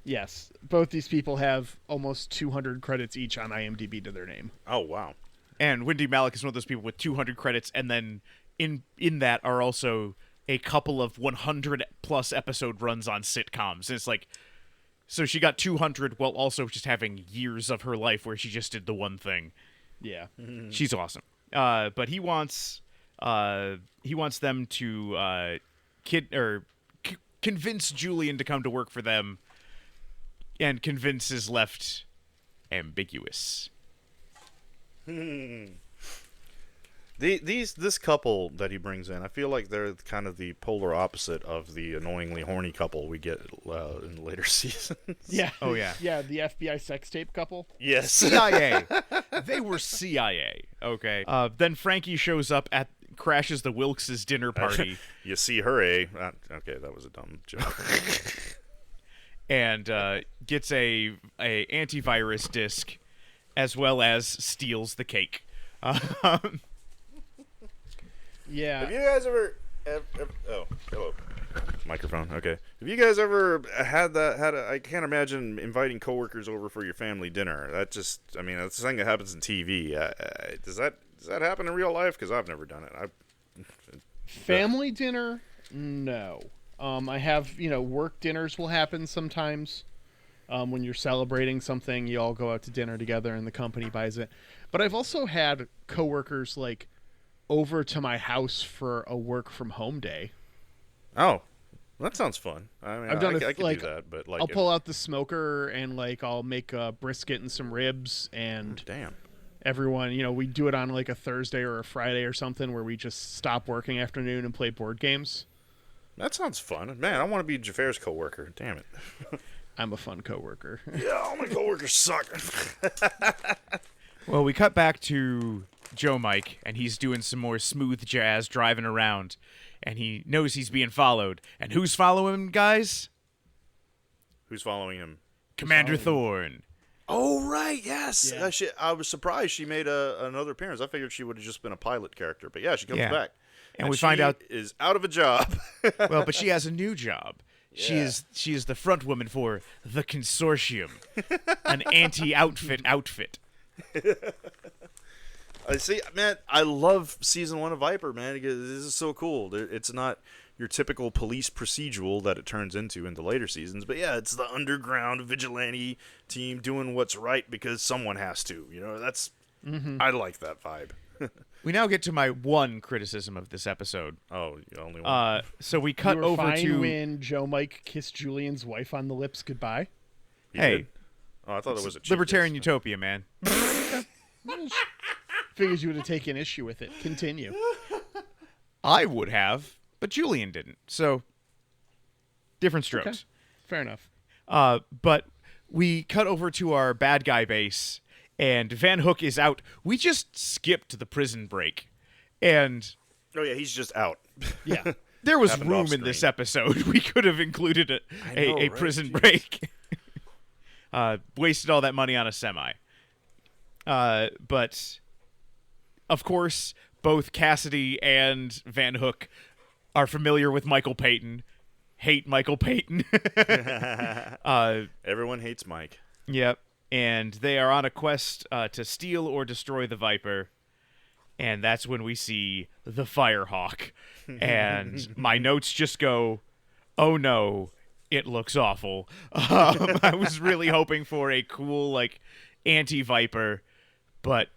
yes, both these people have almost 200 credits each on IMDb to their name. Oh, wow. And Wendy Malick is one of those people with 200 credits, and then in that are also a couple of 100-plus episode runs on sitcoms. And it's like, so she got 200 while also just having years of her life where she just did the one thing. Yeah. She's awesome. But he wants them to convince Julian to come to work for them, and convince is left ambiguous. This couple that he brings in, I feel like they're kind of the polar opposite of the annoyingly horny couple we get in later seasons. Yeah. Oh, yeah. Yeah, the FBI sex tape couple. Yes. CIA. They were CIA. Okay. Then Frankie shows up crashes the Wilkes' dinner party. You see her, eh? Okay, that was a dumb joke. and gets a antivirus disk, as well as steals the cake. Yeah. Have you guys ever oh, hello. Microphone. Okay. Have you guys ever had I can't imagine inviting coworkers over for your family dinner. That's the thing that happens in TV. Does that happen in real life? Because I've never done it. Family dinner? No. I have, work dinners will happen sometimes. When you're celebrating something, you all go out to dinner together and the company buys it. But I've also had coworkers like over to my house for a work from home day. Oh, that sounds fun. I mean, I've done I it, could like, do that, but like I'll pull out the smoker and like I'll make a brisket and some ribs, and damn. everyone, we do it on like a Thursday or a Friday or something where we just stop working afternoon and play board games. That sounds fun. Man, I want to be Jafar's coworker. Damn it. I'm a fun coworker. Yeah, all my coworkers suck. Well, we cut back to Joe Mike, and he's doing some more smooth jazz driving around, and he knows he's being followed. And who's following him, guys? Who's following him? Commander Thorne. Oh, right, yes. Yeah. I was surprised she made another appearance. I figured she would have just been a pilot character. But yeah, she comes Yeah. back. And we find out is out of a job. Well, but she has a new job. Yeah. She is the front woman for the Consortium, an anti-outfit outfit. I see, man, I love season 1 of Viper, man. Because this is so cool. It's not your typical police procedural that it turns into in the later seasons. But yeah, it's the underground vigilante team doing what's right because someone has to. That's I like that vibe. We now get to my one criticism of this episode. Oh, only one. So we cut You were over fine to when Joe Mike kissed Julian's wife on the lips goodbye? You hey, did? Oh, I thought it was a cheap Libertarian kiss. Utopia, man. Figures you would have taken issue with it. Continue. I would have, but Julian didn't. So, different strokes. Okay. Fair enough. But we cut over to our bad guy base, and Van Hook is out. We just skipped the prison break, and Oh yeah, he's just out. Yeah. there was Happened room off in this screen. episode. We could have included a right? prison Jeez. break. Wasted all that money on a semi. But, of course, both Cassidy and Van Hook are familiar with Michael Payton. Hate Michael Payton. Everyone hates Mike. Yep. And they are on a quest to steal or destroy the Viper. And that's when we see the Firehawk. And my notes just go, oh no, it looks awful. I was really hoping for a cool, like, anti-Viper, but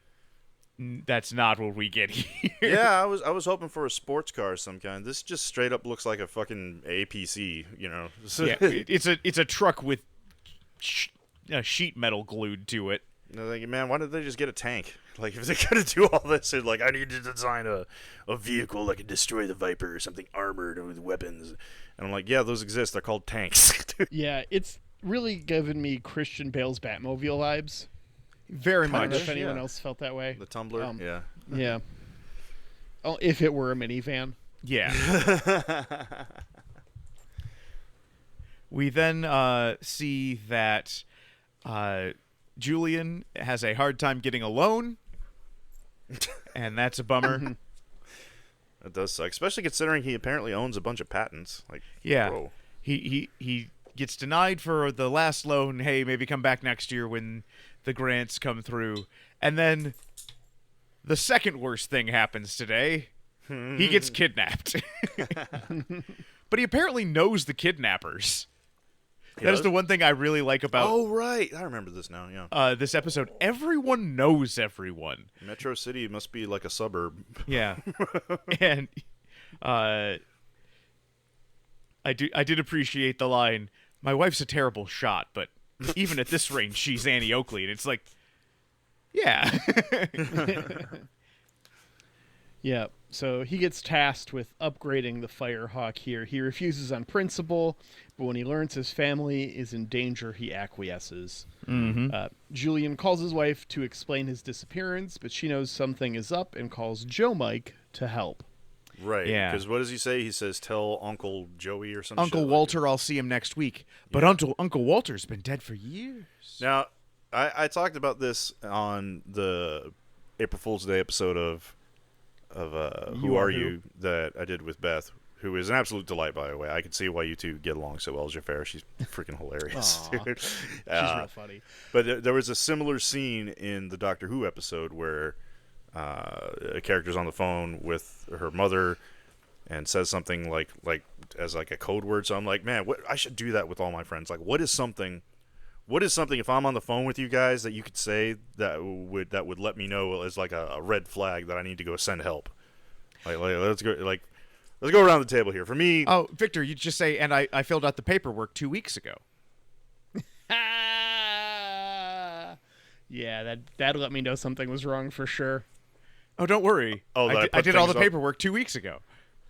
that's not what we get here. Yeah, I was hoping for a sports car of some kind. This just straight up looks like a fucking APC, you know. Yeah, it's a truck with sheet metal glued to it. And I'm thinking, man, why did they just get a tank? Like, if they're gonna do all this, they're like, I need to design a vehicle that can destroy the Viper or something armored with weapons. And I'm like, yeah, those exist. They're called tanks. Yeah, it's really given me Christian Bale's Batmobile vibes. Very I don't much. know if anyone yeah. else felt that way. The Tumbler, yeah. Yeah. Oh, if it were a minivan. Yeah. We then see that Julian has a hard time getting a loan, and that's a bummer. It does suck, especially considering he apparently owns a bunch of patents. Like, Yeah. whoa. He gets denied for the last loan. Hey, maybe come back next year when the grants come through. And then the second worst thing happens today. He gets kidnapped. But he apparently knows the kidnappers. That is does? the one thing I really like about Oh, right. I remember this now, yeah. this episode. Everyone knows everyone. Metro City must be like a suburb. Yeah. And I did appreciate the line, my wife's a terrible shot, but even at this range, she's Annie Oakley. And it's like, yeah. Yeah, so he gets tasked with upgrading the Firehawk here. He refuses on principle, but when he learns his family is in danger, he acquiesces. Julian calls his wife to explain his disappearance, but she knows something is up and calls Joe Mike to help. Right. Yeah. Because what does he say? He says, tell Uncle Joey or something. Uncle Walter, I'll see him next week. But Uncle Walter's been dead for years. Now, I talked about this on the April Fool's Day episode of Who Are You that I did with Beth, who is an absolute delight, by the way. I can see why you two get along so well, Jafar. She's freaking hilarious, Aw. dude. She's real funny. But there was a similar scene in the Doctor Who episode where a character's on the phone with her mother and says something like as like a code word. So I'm like, man, I should do that with all my friends. Like, what is something if I'm on the phone with you guys that you could say that would let me know as like a red flag that I need to go send help? Like let's go around the table here. For me, Oh, Victor, you just say, and I filled out the paperwork 2 weeks ago. Yeah, that'd let me know something was wrong for sure. Oh, don't worry. Oh, that I I put did all the things up? paperwork 2 weeks ago.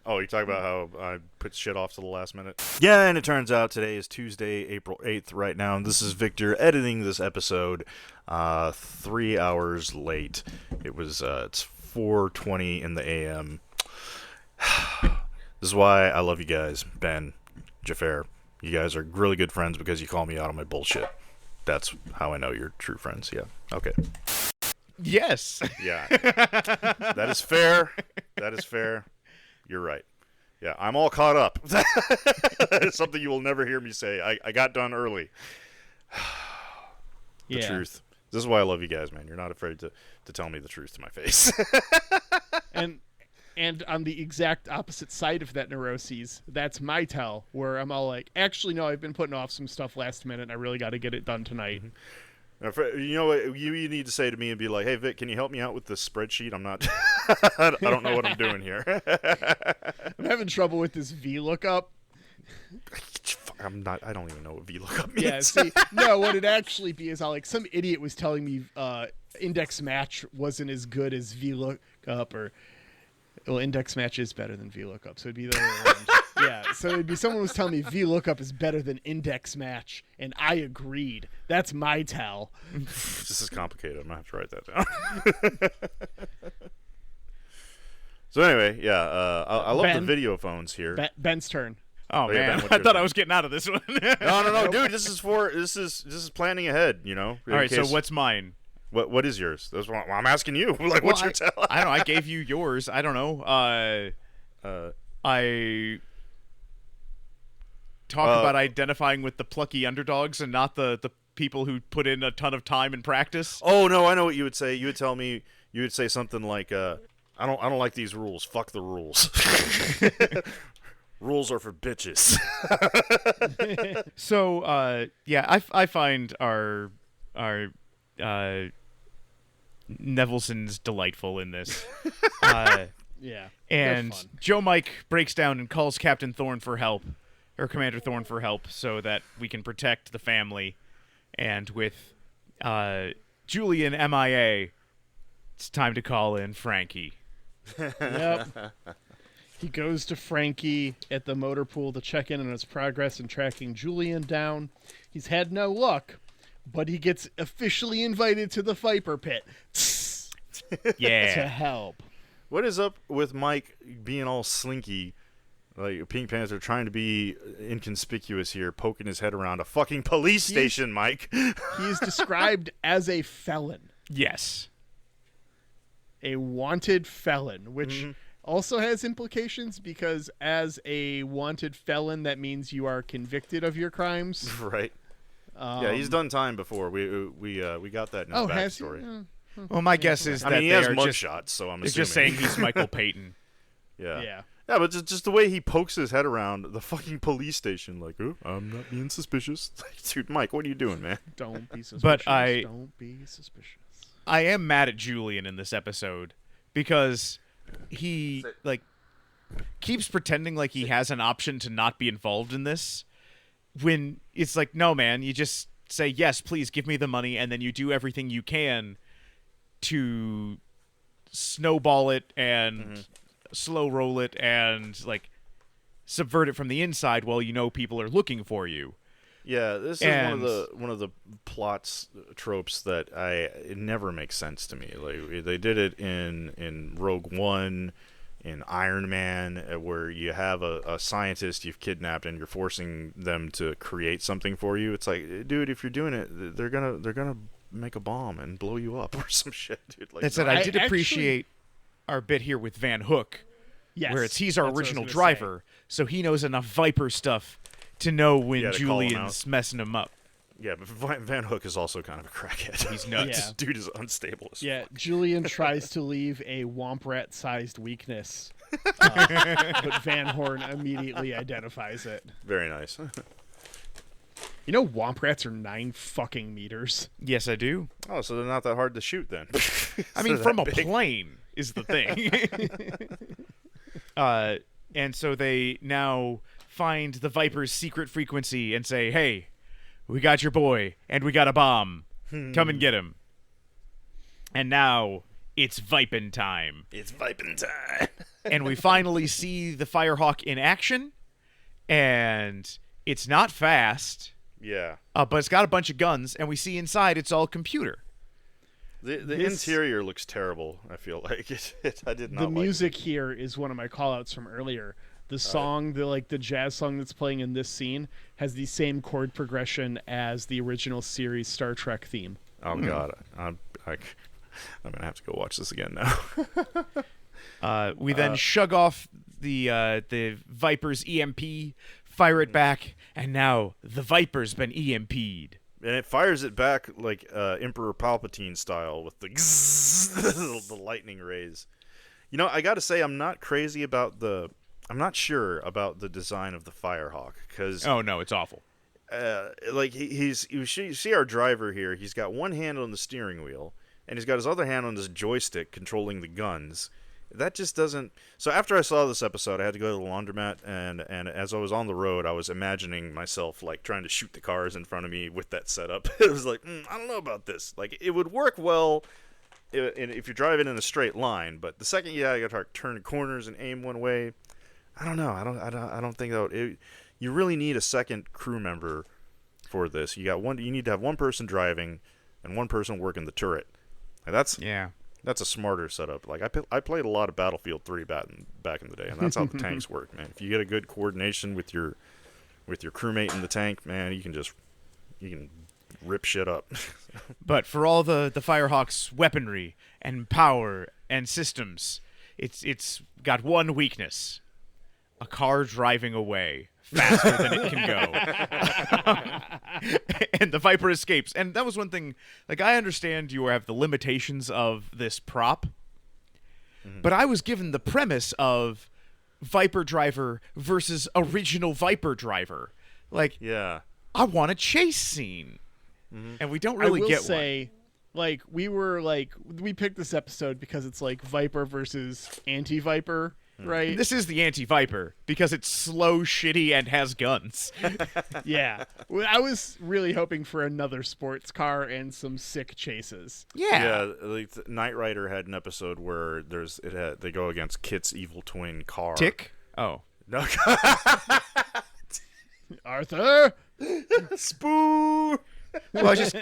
oh, you talk about how I put shit off to the last minute. Yeah, and it turns out today is Tuesday, April 8th right now, and this is Victor editing this episode 3 hours late. It's 4:20 in the a.m. This is why I love you guys, Ben, Jafar. You guys are really good friends because you call me out on my bullshit. That's how I know you're true friends. Yeah. Okay. Yes. Yeah. That is fair. That is fair. You're right. Yeah, I'm all caught up. That is something you will never hear me say. I got done early. The truth. This is why I love you guys, man. You're not afraid to tell me the truth to my face. And on the exact opposite side of that neuroses, that's my tell, where I'm all like, actually, no, I've been putting off some stuff last minute, and I really got to get it done tonight. Now, you know what you need to say to me and be like, hey, Vic, can you help me out with this spreadsheet? I'm not I don't know what I'm doing here. I'm having trouble with this VLOOKUP. I don't even know what VLOOKUP means. Yeah, see, no, what it'd actually be is some idiot was telling me index match wasn't as good as VLOOKUP, or Well, index match is better than VLOOKUP, so it'd be the other way around. Yeah, so it'd be someone was telling me VLOOKUP is better than index match, and I agreed. That's my tell. This is complicated. I'm going to have to write that down. So anyway, yeah, I love the video phones here. Ben's turn. Oh, yeah, man, Ben, I thought I was getting out of this one. No, dude. This is planning ahead. You know. All right, so what's mine? What is yours? That's what I'm asking you. Like, what's your tell? I don't know. I gave you yours. I don't know. I talk about identifying with the plucky underdogs and not the people who put in a ton of time and practice. Oh no, I know what you would say. You would tell me. You would say something like, "I don't like these rules. Fuck the rules. Rules are for bitches." So, yeah, I find our Nevelson's delightful in this. Yeah. And they're fun. Joe Mike breaks down and calls Captain Thorne for help, or Commander Thorne for help, so that we can protect the family. And with Julian MIA, it's time to call in Frankie. Yep. He goes to Frankie at the motor pool to check in on his progress in tracking Julian down. He's had no luck, but he gets officially invited to the Viper Pit. Yeah. To help. What is up with Mike being all slinky, like Pink Panther, trying to be inconspicuous here, poking his head around a fucking police station, Mike? He is described as a felon. Yes. A wanted felon, which also has implications because as a wanted felon, that means you are convicted of your crimes. Right. Yeah, he's done time before. We got that in his backstory. Well, my guess is that I mean, he they has are mugshots, so I'm they're assuming. just saying he's Michael Payton. Yeah. Yeah. Yeah, but just the way he pokes his head around the fucking police station, like, oh, I'm not being suspicious. Like, dude, Mike, what are you doing, man? Don't be suspicious. But Don't be suspicious. I am mad at Julian in this episode because he keeps pretending like he has an option to not be involved in this when it's like, no, man, you just say, yes, please give me the money, and then you do everything you can to snowball it and slow roll it and subvert it from the inside while you know people are looking for you. Yeah, this is one of the plots tropes that it never makes sense to me. Like they did it in Rogue One, in Iron Man, where you have a scientist you've kidnapped and you're forcing them to create something for you. It's like, dude, if you're doing it, they're gonna make a bomb and blow you up or some shit, dude. Like, That said, I did appreciate our bit here with Van Hook, Yes. where he's our that's what I was original gonna driver, so he knows enough Viper stuff to know when Yeah, to call him Julian's messing him up. yeah, but Van Hook is also kind of a crackhead. He's nuts. Yeah. Dude is unstable as Yeah, Julian tries to leave a womp rat-sized weakness, but Van Horn immediately identifies it. very nice. You know, womp rats are 9 fucking meters. Yes, I do. Oh, so they're not that hard to shoot then. I mean, They're from that a big. plane is the thing. And so they now find the Viper's secret frequency and say, hey, we got your boy, and we got a bomb. Come and get him. And now it's Vipin time. It's Vipin time. And we finally see the Firehawk in action, and it's not fast, Yeah. but it's got a bunch of guns, and we see inside it's all computer. The interior looks terrible, I feel like. I did not The like music here is one of my call-outs from earlier. The song, the jazz song that's playing in this scene, has the same chord progression as the original series Star Trek theme. Oh god, I'm gonna have to go watch this again now. We then shug off the Viper's EMP, fire it back, and now the Viper's been EMP'd. And it fires it back like Emperor Palpatine style with the the lightning rays. You know, I gotta say, I'm not sure about the design of the Firehawk because Oh no, it's awful. you see our driver here. He's got one hand on the steering wheel, and he's got his other hand on this joystick controlling the guns. That just doesn't. So after I saw this episode, I had to go to the laundromat, and as I was on the road, I was imagining myself like trying to shoot the cars in front of me with that setup. It was like, I don't know about this. Like it would work well if you're driving in a straight line, but the second you got to turn corners and aim one way, I don't know. I don't think that you really need a second crew member for this. You need to have one person driving and one person working the turret. And that's a smarter setup. Like I played a lot of Battlefield 3 back in the day, and that's how the tanks work, man. If you get a good coordination with your crewmate in the tank, man, you can rip shit up. But for all the Firehawk's weaponry and power and systems, it's got one weakness: a car driving away faster than it can go. And the Viper escapes. And that was one thing, like, I understand you have the limitations of this prop, but I was given the premise of Viper driver versus original Viper driver. Like, Yeah. I want a chase scene. And we don't really get one. Like, we picked this episode because it's like Viper versus anti-Viper, right? This is the anti-Viper because it's slow, shitty, and has guns. Yeah. I was really hoping for another sports car and some sick chases. Yeah, like Knight Rider had an episode where they go against Kit's evil twin car. Tick? Oh. No. Arthur! Spoo! Well, just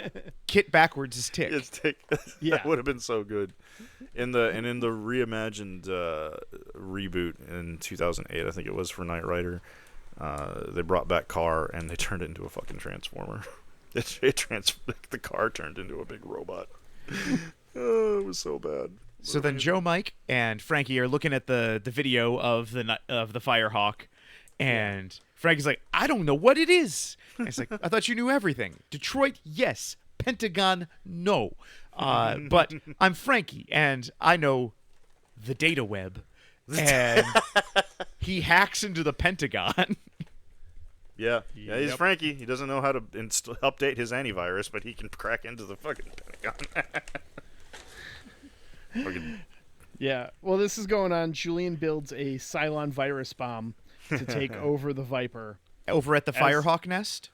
Kit backwards is Tick. It's Tick. Yeah. That would have been so good. In the reimagined reboot in 2008, I think it was, for Knight Rider, they brought back Car and they turned it into a fucking transformer. The car turned into a big robot. Oh, it was so bad. So then Joe, Mike, and Frankie are looking at the video of the Firehawk, and Frankie's like, I don't know what it is. And it's like, I thought you knew everything. Detroit, yes. Pentagon, no. But I'm Frankie, and I know the data web. And he hacks into the Pentagon. Yeah, he's Frankie. He doesn't know how to update his antivirus, but he can crack into the fucking Pentagon. Yeah. Well, this is going on. Julian builds a Cylon virus bomb to take over the Viper. Over at the Firehawk nest?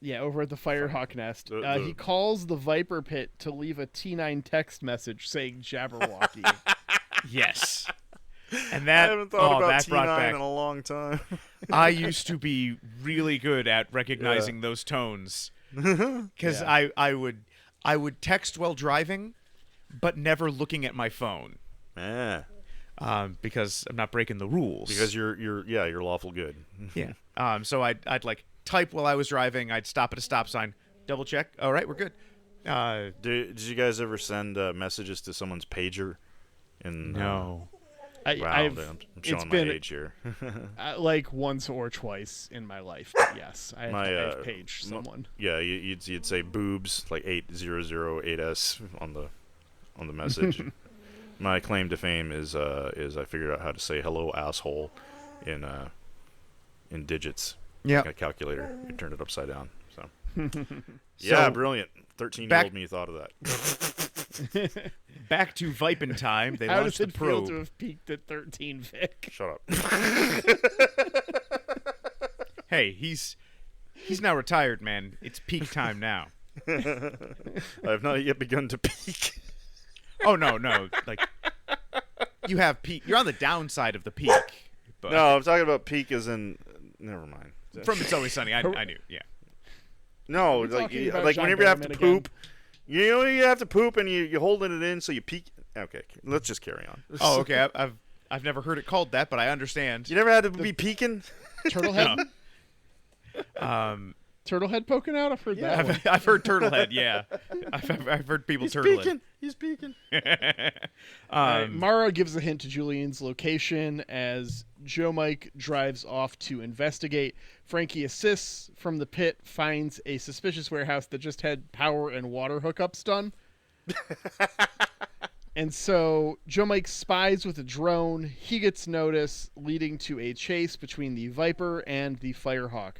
Yeah, over at the Firehawk nest. He calls the Viper pit to leave a T9 text message saying Jabberwocky. Yes. And that, I haven't thought about that T9 brought back, in a long time. I used to be really good at recognizing those tones. Because I would text while driving, but never looking at my phone. Yeah. Because I'm not breaking the rules. Because you're lawful good. Yeah. So I'd like type while I was driving. I'd stop at a stop sign, double check. All right, we're good. Did you guys ever send messages to someone's pager? No. I'm showing my age here. Like once or twice in my life. But yes, I've paged someone. Yeah, you'd say boobs like 8008S on the message. My claim to fame is I figured out how to say hello asshole in digits. Yeah. Like a calculator. You turn it upside down. So. Yeah, brilliant. 13-year-old me thought of that. Back to Vipin time. They How launched does the it feel probe. to have peaked at 13, Vic? Shut up. Hey, he's now retired, man. It's peak time now. I have not yet begun to peak. Oh no. Like you have peak. You're on the downside of the peak. But No, I'm talking about peak as in. Never mind. from It's Always Sunny, I knew. Yeah. No, We're like talking about John whenever you have to Barrowman poop, you have to poop and you're holding it in so you peek. Okay, let's just carry on. Oh, okay. I've never heard it called that, but I understand. You never had to be peeking? Turtle head? No. Turtle head poking out? I've heard that one. I've heard turtlehead. Yeah, I've heard people turtle it. He's peeking. Mara gives a hint to Julian's location as Joe Mike drives off to investigate. Frankie assists from the pit, finds a suspicious warehouse that just had power and water hookups done. And so Joe Mike spies with a drone. He gets noticed, leading to a chase between the Viper and the Firehawk.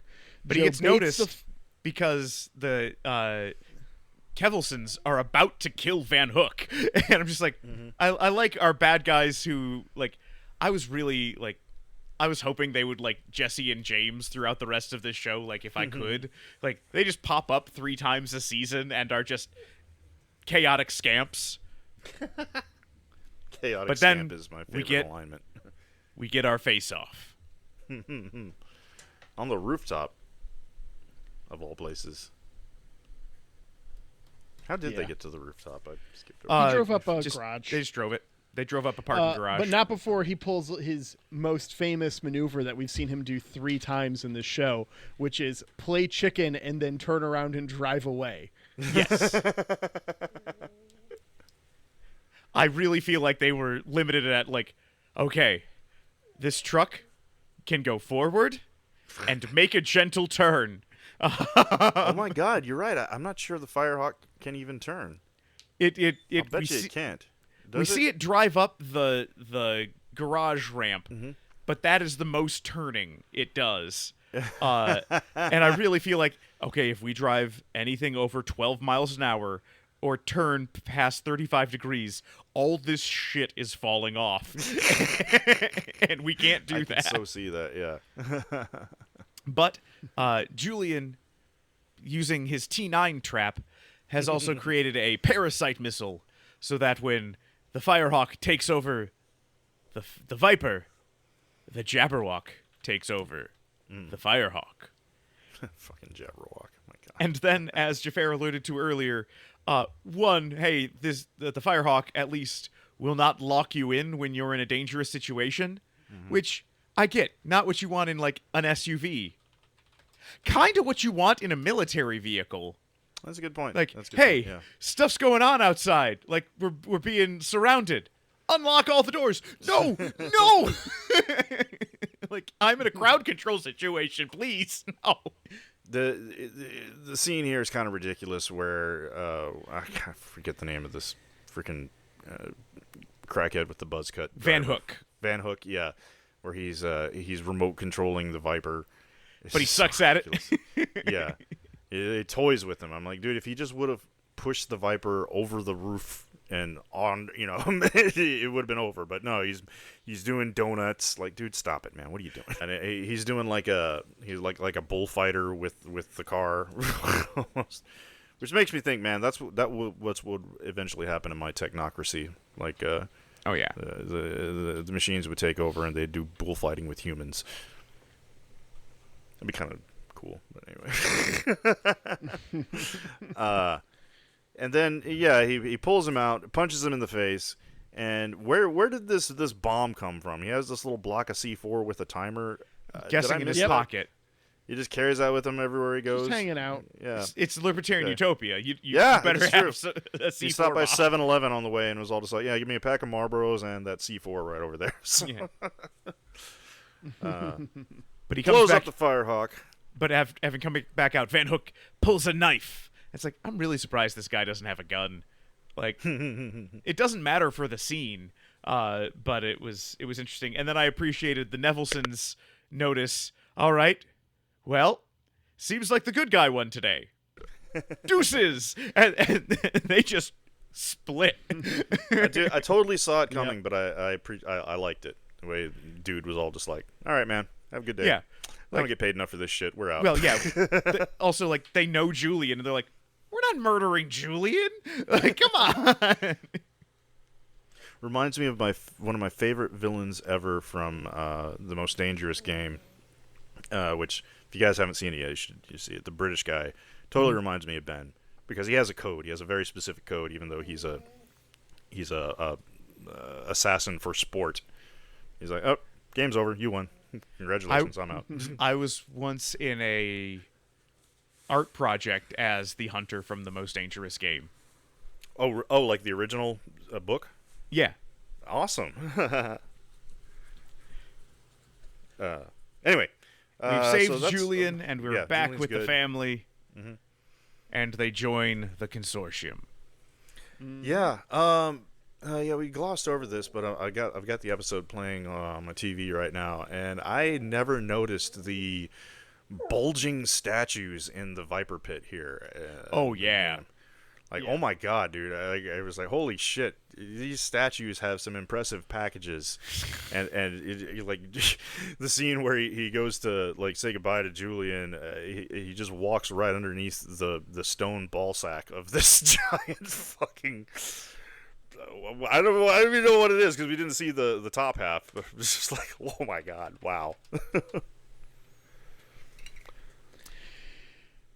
But Joe he gets baits noticed because the Kevelsons are about to kill Van Hook, and I'm just like, I like our bad guys who like. I was really like, I was hoping they would like Jesse and James throughout the rest of this show. Like if I could, like they just pop up 3 times a season and are just chaotic scamps. Chaotic But then Scamp is my we favorite get- alignment. We get our face off. On the rooftop, of all places. How did they Yeah. get to the rooftop? I skipped over. He drove up a just- garage. They just drove it. They drove up a parking garage. But not before he pulls his most famous maneuver that we've seen him do 3 times in this show, which is play chicken and then turn around and drive away. Yes. I really feel like they were limited at like, okay, this truck can go forward and make a gentle turn. Oh my God, you're right. I'm not sure the Firehawk can even turn. I bet Bet you it can't. We see it drive up the garage ramp, but that is the most turning it does. And I really feel like, okay, if we drive anything over 12 miles an hour or turn past 35 degrees, all this shit is falling off. And we can't do I that. can so see that, yeah. But Julian, using his T9 trap, has also created a parasite missile so that when the Firehawk takes over the Viper, the Jabberwock takes over the Firehawk. Fucking Jabberwock. Oh my God. And then, as Jafar alluded to earlier, the Firehawk at least will not lock you in when you're in a dangerous situation, which I get. Not what you want in like an SUV. Kind of what you want in a military vehicle. That's a good point. Like, That's a good hey, point, yeah. stuff's going on outside. Like, we're being surrounded. Unlock all the doors. No, no. Like, I'm in a crowd control situation. Please, no. The scene here is kind of ridiculous where I forget the name of this freaking crackhead with the buzz cut. Van driver. Hook. Van Hook, yeah. Where he's remote controlling the Viper. It's But he just sucks at it. ridiculous. Yeah. It toys with him. I'm like, dude, if he just would have pushed the Viper over the roof and on, it would have been over. But no, he's doing donuts. Like, dude, stop it, man. What are you doing? And he's doing like a bullfighter with the car, almost. Which makes me think, man, that's what would eventually happen in my technocracy. Like, Oh yeah. the machines would take over and they'd do bullfighting with humans. That'd be kind of cool, but anyway. And then he pulls him out, punches him in the face, and where did this bomb come from? He has this little block of C4 with a timer. Guessing in his miss that? pocket. He just carries that with him everywhere he goes. Just hanging out. Yeah. It's libertarian Okay. utopia. You Yeah, better it's have true. a C4 He stopped by bomb. 7-Eleven on the way and was all just like, yeah, give me a pack of Marlboros and that C4 right over there. So, Yeah. But he blows comes back. up the Firehawk. But having come back out, Van Hook pulls a knife. It's like, I'm really surprised this guy doesn't have a gun. Like, it doesn't matter for the scene, but it was interesting. And then I appreciated the Nevelsons notice. All right, well, seems like the good guy won today. Deuces, and they just split. I totally saw it coming, but I liked it. The way dude was all just like, all right, man, have a good day. Yeah. I don't get paid enough for this shit. We're out. Well, yeah. Also, like, they know Julian, and they're like, we're not murdering Julian. Like, come on. Reminds me of one of my favorite villains ever from The Most Dangerous Game, which, if you guys haven't seen it yet, you see it. The British guy totally reminds me of Ben, because he has a code. He has a very specific code, even though he's a assassin for sport. He's like, oh, game's over. You won. Congratulations, I'm out. I was once in a art project as the hunter from The Most Dangerous Game. Oh, like the original book? Yeah. Awesome. Anyway. We've so saved that's- Julian, and we're yeah, back Julian's with the good. family. And they join the consortium. Yeah. Yeah, we glossed over this, but I've got the episode playing on my TV right now, and I never noticed the bulging statues in the Viper Pit here. Oh, yeah. Like, oh my god, dude! I was like, holy shit! These statues have some impressive packages, and like the scene where he goes to like say goodbye to Julian, he just walks right underneath the stone ball sack of this giant fucking I don't even know what it is because we didn't see the top half. But it was just like, oh my god, wow.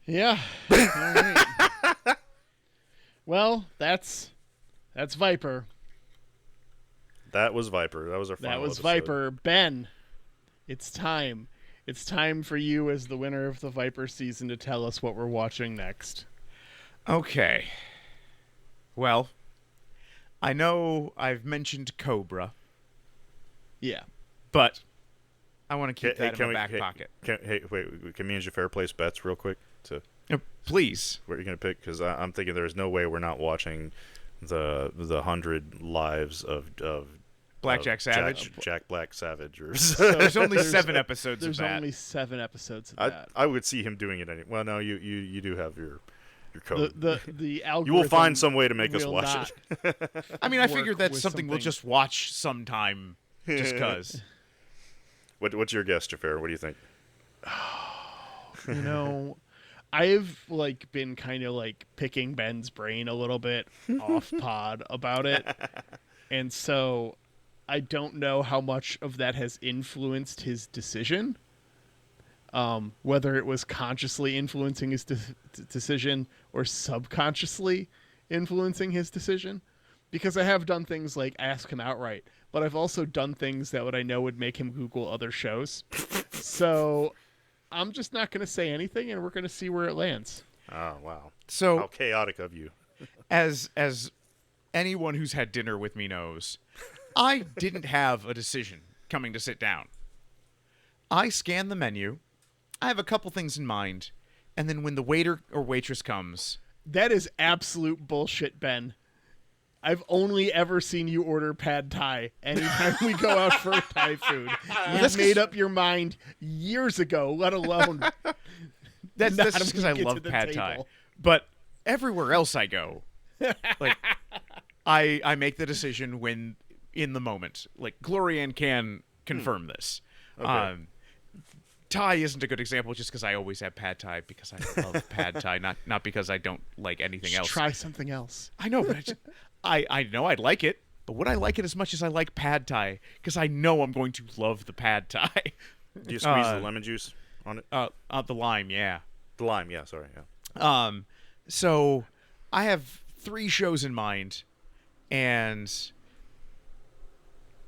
Yeah. All right. Well, that's Viper. That was Viper. That was our final That was episode. Viper. Ben, it's time. It's time for you as the winner of the Viper season to tell us what we're watching next. Okay. Well, I know I've mentioned Cobra, Yeah. but I want to keep that in my back pocket. Wait, can me and Jafar place bets real quick? To Please. what you're gonna pick? Because I'm thinking there's no way we're not watching the 100 lives of Blackjack Savage. Jack Black Savage. Or There's only 7 episodes There's of that. only 7 episodes of that. I would see him doing it anyway. Well, no, you do have your code. The algorithm. You will find some way to make us will watch not it. I mean, I work figured that's with something we'll something. just watch sometime, just cause. What's your guess, Jafar? What do you think? You know, I've been kind of picking Ben's brain a little bit off pod about it. And so I don't know how much of that has influenced his decision. Whether it was consciously influencing his decision or subconsciously influencing his decision. Because I have done things like ask him outright, but I've also done things that I know would make him Google other shows. So I'm just not going to say anything, and we're going to see where it lands. Oh, wow. So, How chaotic of you. as anyone who's had dinner with me knows, I didn't have a decision coming to sit down. I scan the menu, I have a couple things in mind, and then when the waiter or waitress comes... That is absolute bullshit, Ben. I've only ever seen you order pad thai anytime we go out for Thai food. You've made up your mind years ago, let alone... That's not just when because you I get to love the pad thai. table. But everywhere else I go, I make the decision when in the moment. Glorianne can confirm this. Okay. Thai isn't a good example just because I always have pad thai because I love pad thai, not because I don't like anything Just else. try something else. I know, but I know I'd like it, but would I like it as much as I like pad thai? Because I know I'm going to love the pad thai. Do you squeeze the lemon juice on it? The lime, yeah. The lime, yeah, sorry. Yeah. So I have 3 shows in mind, and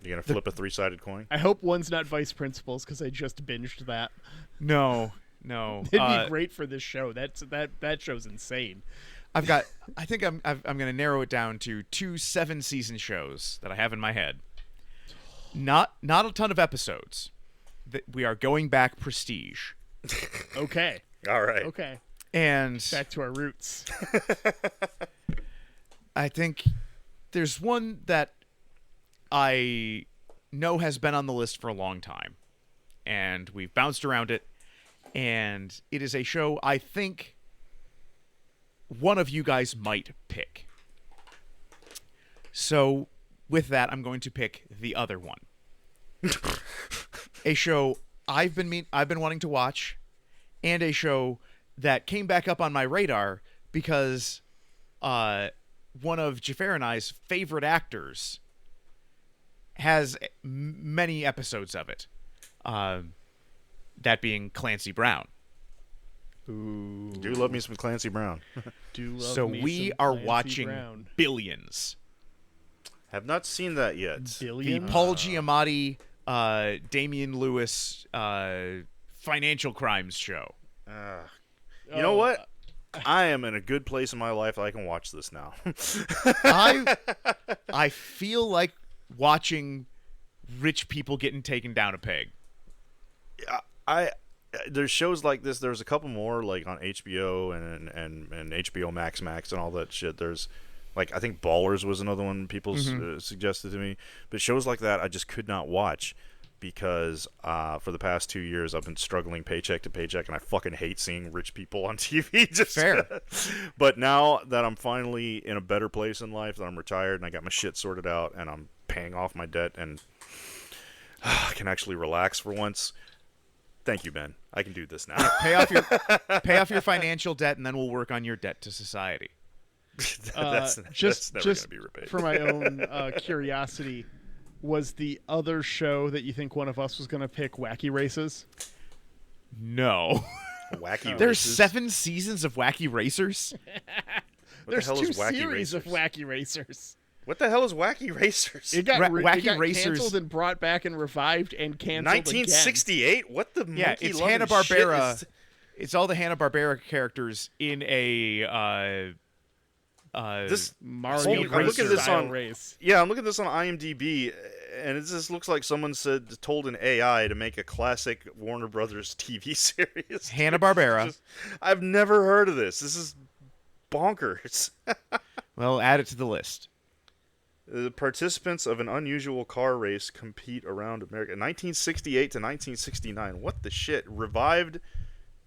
You going to flip a 3-sided coin? I hope one's not Vice Principals, because I just binged that. no. It'd be great for this show. That show's insane. I think I'm going to narrow it down to 2 7-season shows that I have in my head. Not a ton of episodes. We are going back prestige. Okay. All right. Okay. And Back to our roots. I think there's one that I know has been on the list for a long time, and we've bounced around it, and it is a show I think one of you guys might pick. So with that, I'm going to pick the other one. A show I've been wanting to watch, and a show that came back up on my radar because one of Jafar and I's favorite actors has many episodes of it. That being Clancy Brown. Ooh. Do love me some Clancy Brown. So we are watching Brown. Billions. Have not seen that yet. The Billions? Paul Giamatti, Damian Lewis financial crimes show. You know what? I am in a good place in my life that I can watch this now. I feel like watching rich people getting taken down a peg. There's shows like this. There's a couple more like on HBO and HBO Max and all that shit. There's I think Ballers was another one people suggested to me. But shows like that I just could not watch because for the past 2 years I've been struggling paycheck to paycheck, and I fucking hate seeing rich people on TV. Fair. But now that I'm finally in a better place in life, that I'm retired and I got my shit sorted out and I'm paying off my debt and I can actually relax for once. Thank you, Ben. I can do this now. Pay off your financial debt, and then we'll work on your debt to society. that's never going to be repeated. For my own curiosity, was the other show that you think one of us was going to pick Wacky Races? No. Wacky There's Races? 7 seasons of Wacky Racers? There's hell 2 is Wacky series of Racers? Wacky Racers. What the hell is Wacky Racers? It got, Wacky it got Racers- canceled and brought back and revived and canceled 1968? What the Yeah, monkey it's loving Hanna-Barbera. shit is- It's all the Hanna-Barbera characters in a This Mario I'm looking at this style on race. Yeah, I'm looking at this on IMDb, and it just looks like someone told an AI to make a classic Warner Brothers TV series. Hanna-Barbera. I've never heard of this. This is bonkers. Well, add it to the list. The participants of an unusual car race compete around America. 1968 to 1969. What the shit? Revived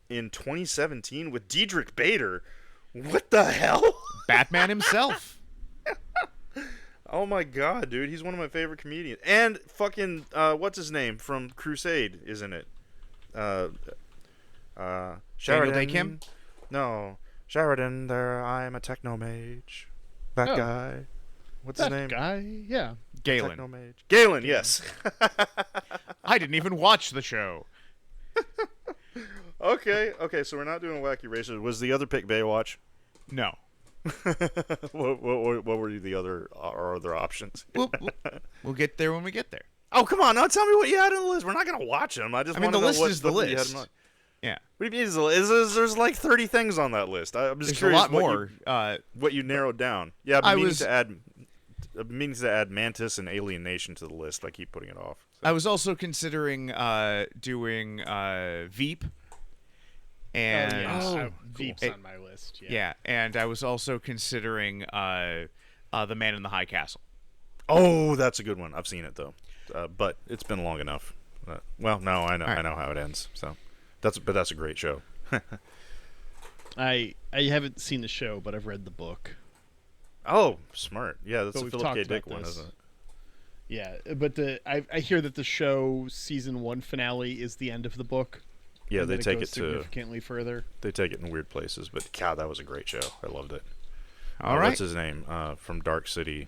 in 2017 with Diedrich Bader. What the hell? Batman himself. Oh my god, dude. He's one of my favorite comedians. And fucking, what's his name from Crusade is in it. Daniel Day Kim? No. Sheridan, there, I'm a techno-mage. That Oh. guy. What's That his name? guy, yeah. Galen. Techno-mage. Galen, yes. I didn't even watch the show. Okay, so we're not doing Wacky Races. Was the other pick Baywatch? No. what were the other options? We'll get there when we get there. Oh, come on. Now tell me what you had on the list. We're not going to watch them. I mean, want the to know list what is the what you had list. in mind. Yeah. What do you mean there's like 30 things on that list. I'm just There's a curious lot more. what you narrowed down. Yeah, I I'm was- meaning to add Mantis and Alien Nation to the list. I keep putting it off. I was also considering doing Veep. And Veep's It- on my list. yeah, and I was also considering The Man in the High Castle. Oh, that's a good one. I've seen it though, but it's been long enough. Well, no, I know All right. I know how it ends. So that's a great show. I haven't seen the show, but I've read the book. Oh, smart. Yeah, that's But a we've Philip talked K. about Dick one, this. isn't it? Yeah, but I hear that the show season 1 finale is the end of the book. Yeah, and they then take goes it to significantly further. they take it in weird places, but God, that was a great show. I loved it. All right. What's his name from Dark City?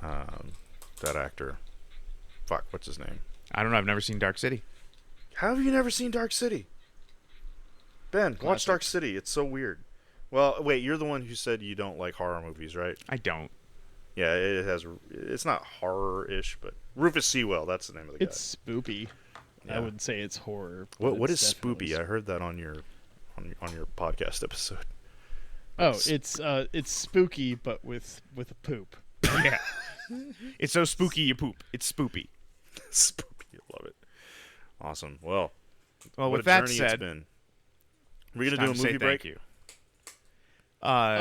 That actor. Fuck, what's his name? I don't know. I've never seen Dark City. How have you never seen Dark City? Ben, watch Classic. Dark City. It's so weird. Well, wait, you're the one who said you don't like horror movies, right? I don't. Yeah, it's not horror-ish, but Rufus Sewell, that's the name of the guy. It's spoopy. Yeah. I wouldn't say it's horror. but What is it's definitely spoopy? I heard that on your podcast episode. Oh, it's spooky, but with a poop. Yeah. It's so spooky you poop. It's spoopy. Spoopy, I love it. Awesome. Well, Well, what with a that journey it's said, been. We're gonna time do a to say movie break. thank you. I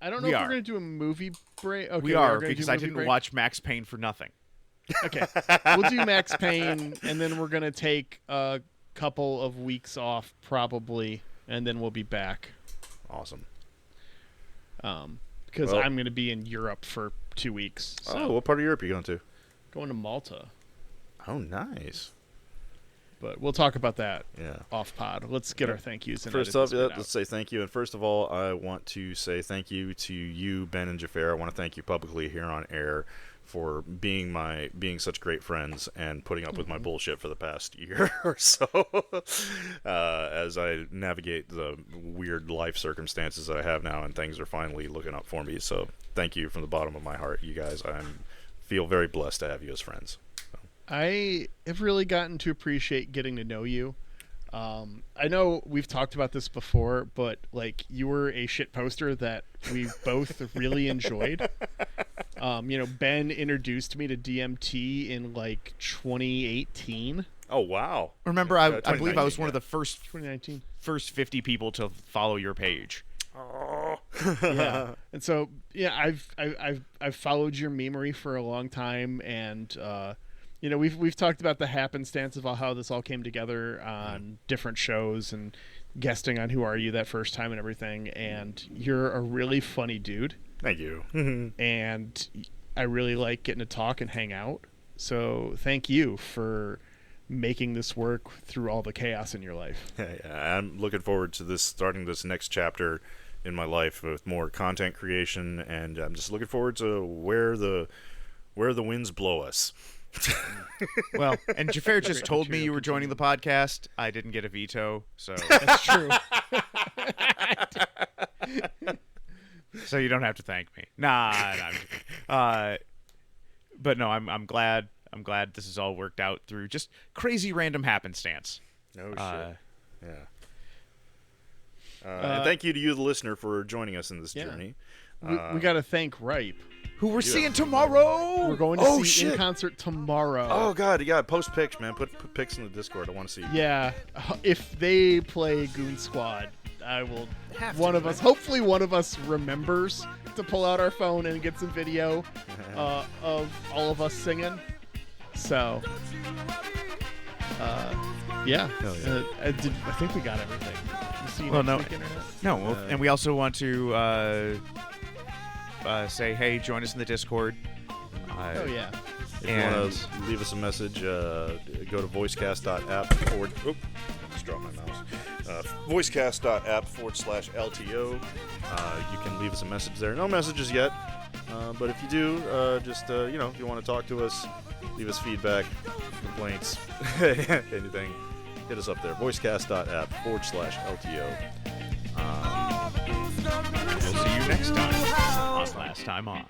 don't know we if are. we're gonna do a movie break. Okay, we are gonna because do a I movie didn't break? watch Max Payne for nothing. Okay, we'll do Max Payne, and then we're gonna take a couple of weeks off, probably, and then we'll be back. Awesome. Because Well- I'm gonna be in Europe for 2 weeks. So Oh, what part of Europe are you going to? going to Malta, Oh, nice. but we'll talk about that Yeah. off pod. Let's get our thank yous. And First edit off, this bit let's out. say thank you. And first of all, I want to say thank you to you, Ben and Jafar. I want to thank you publicly here on air for being such great friends and putting up with my bullshit for the past year or so as I navigate the weird life circumstances that I have now, and things are finally looking up for me. So thank you from the bottom of my heart, you guys. I feel very blessed to have you as friends. I have really gotten to appreciate getting to know you. I know we've talked about this before, but like you were a shit poster that we both really enjoyed. Ben introduced me to DMT in like 2018, Oh, wow. Remember, I believe I was 2019, one of the first 2019. 50 people to follow your page. Oh. Yeah, and so yeah, I've followed your memery for a long time, and we've talked about the happenstance of how this all came together on different shows and guesting on Who Are You that first time and everything. And you're a really funny dude, Thank you. and I really like getting to talk and hang out. So thank you for making this work through all the chaos in your life. Yeah, I'm looking forward to starting this next chapter in my life with more content creation, and I'm just looking forward to where the winds blow us. Well, and Jafar just told me you were joining the podcast. I didn't get a veto, so That's true. so you don't have to thank me. Nah, I'm kidding. But no, I'm glad. I'm glad this is all worked out through just crazy random happenstance. No shit. Yeah. And thank you to you, the listener, for joining us in this journey. We got to thank Ripe. Who we're seeing tomorrow? We're going to see in concert tomorrow. Oh God, yeah! Post pics, man. Put pics in the Discord. I want to see. Yeah, if they play Goon Squad, I will. Hopefully, one of us remembers to pull out our phone and get some video of all of us singing. So, yeah. Hell yeah. I think we got everything. See you Well, next no. week, Internet? No, well, and we also want to say, hey, join us in the Discord. Oh yeah. If you want to leave us a message, go to voicecast.app just dropped my mouse. Voicecast.app/LTO. You can leave us a message there. No messages yet, but if you do, just if you want to talk to us, leave us feedback, complaints, anything, hit us up there. Voicecast.app/LTO. We'll see you next time on Last Time On.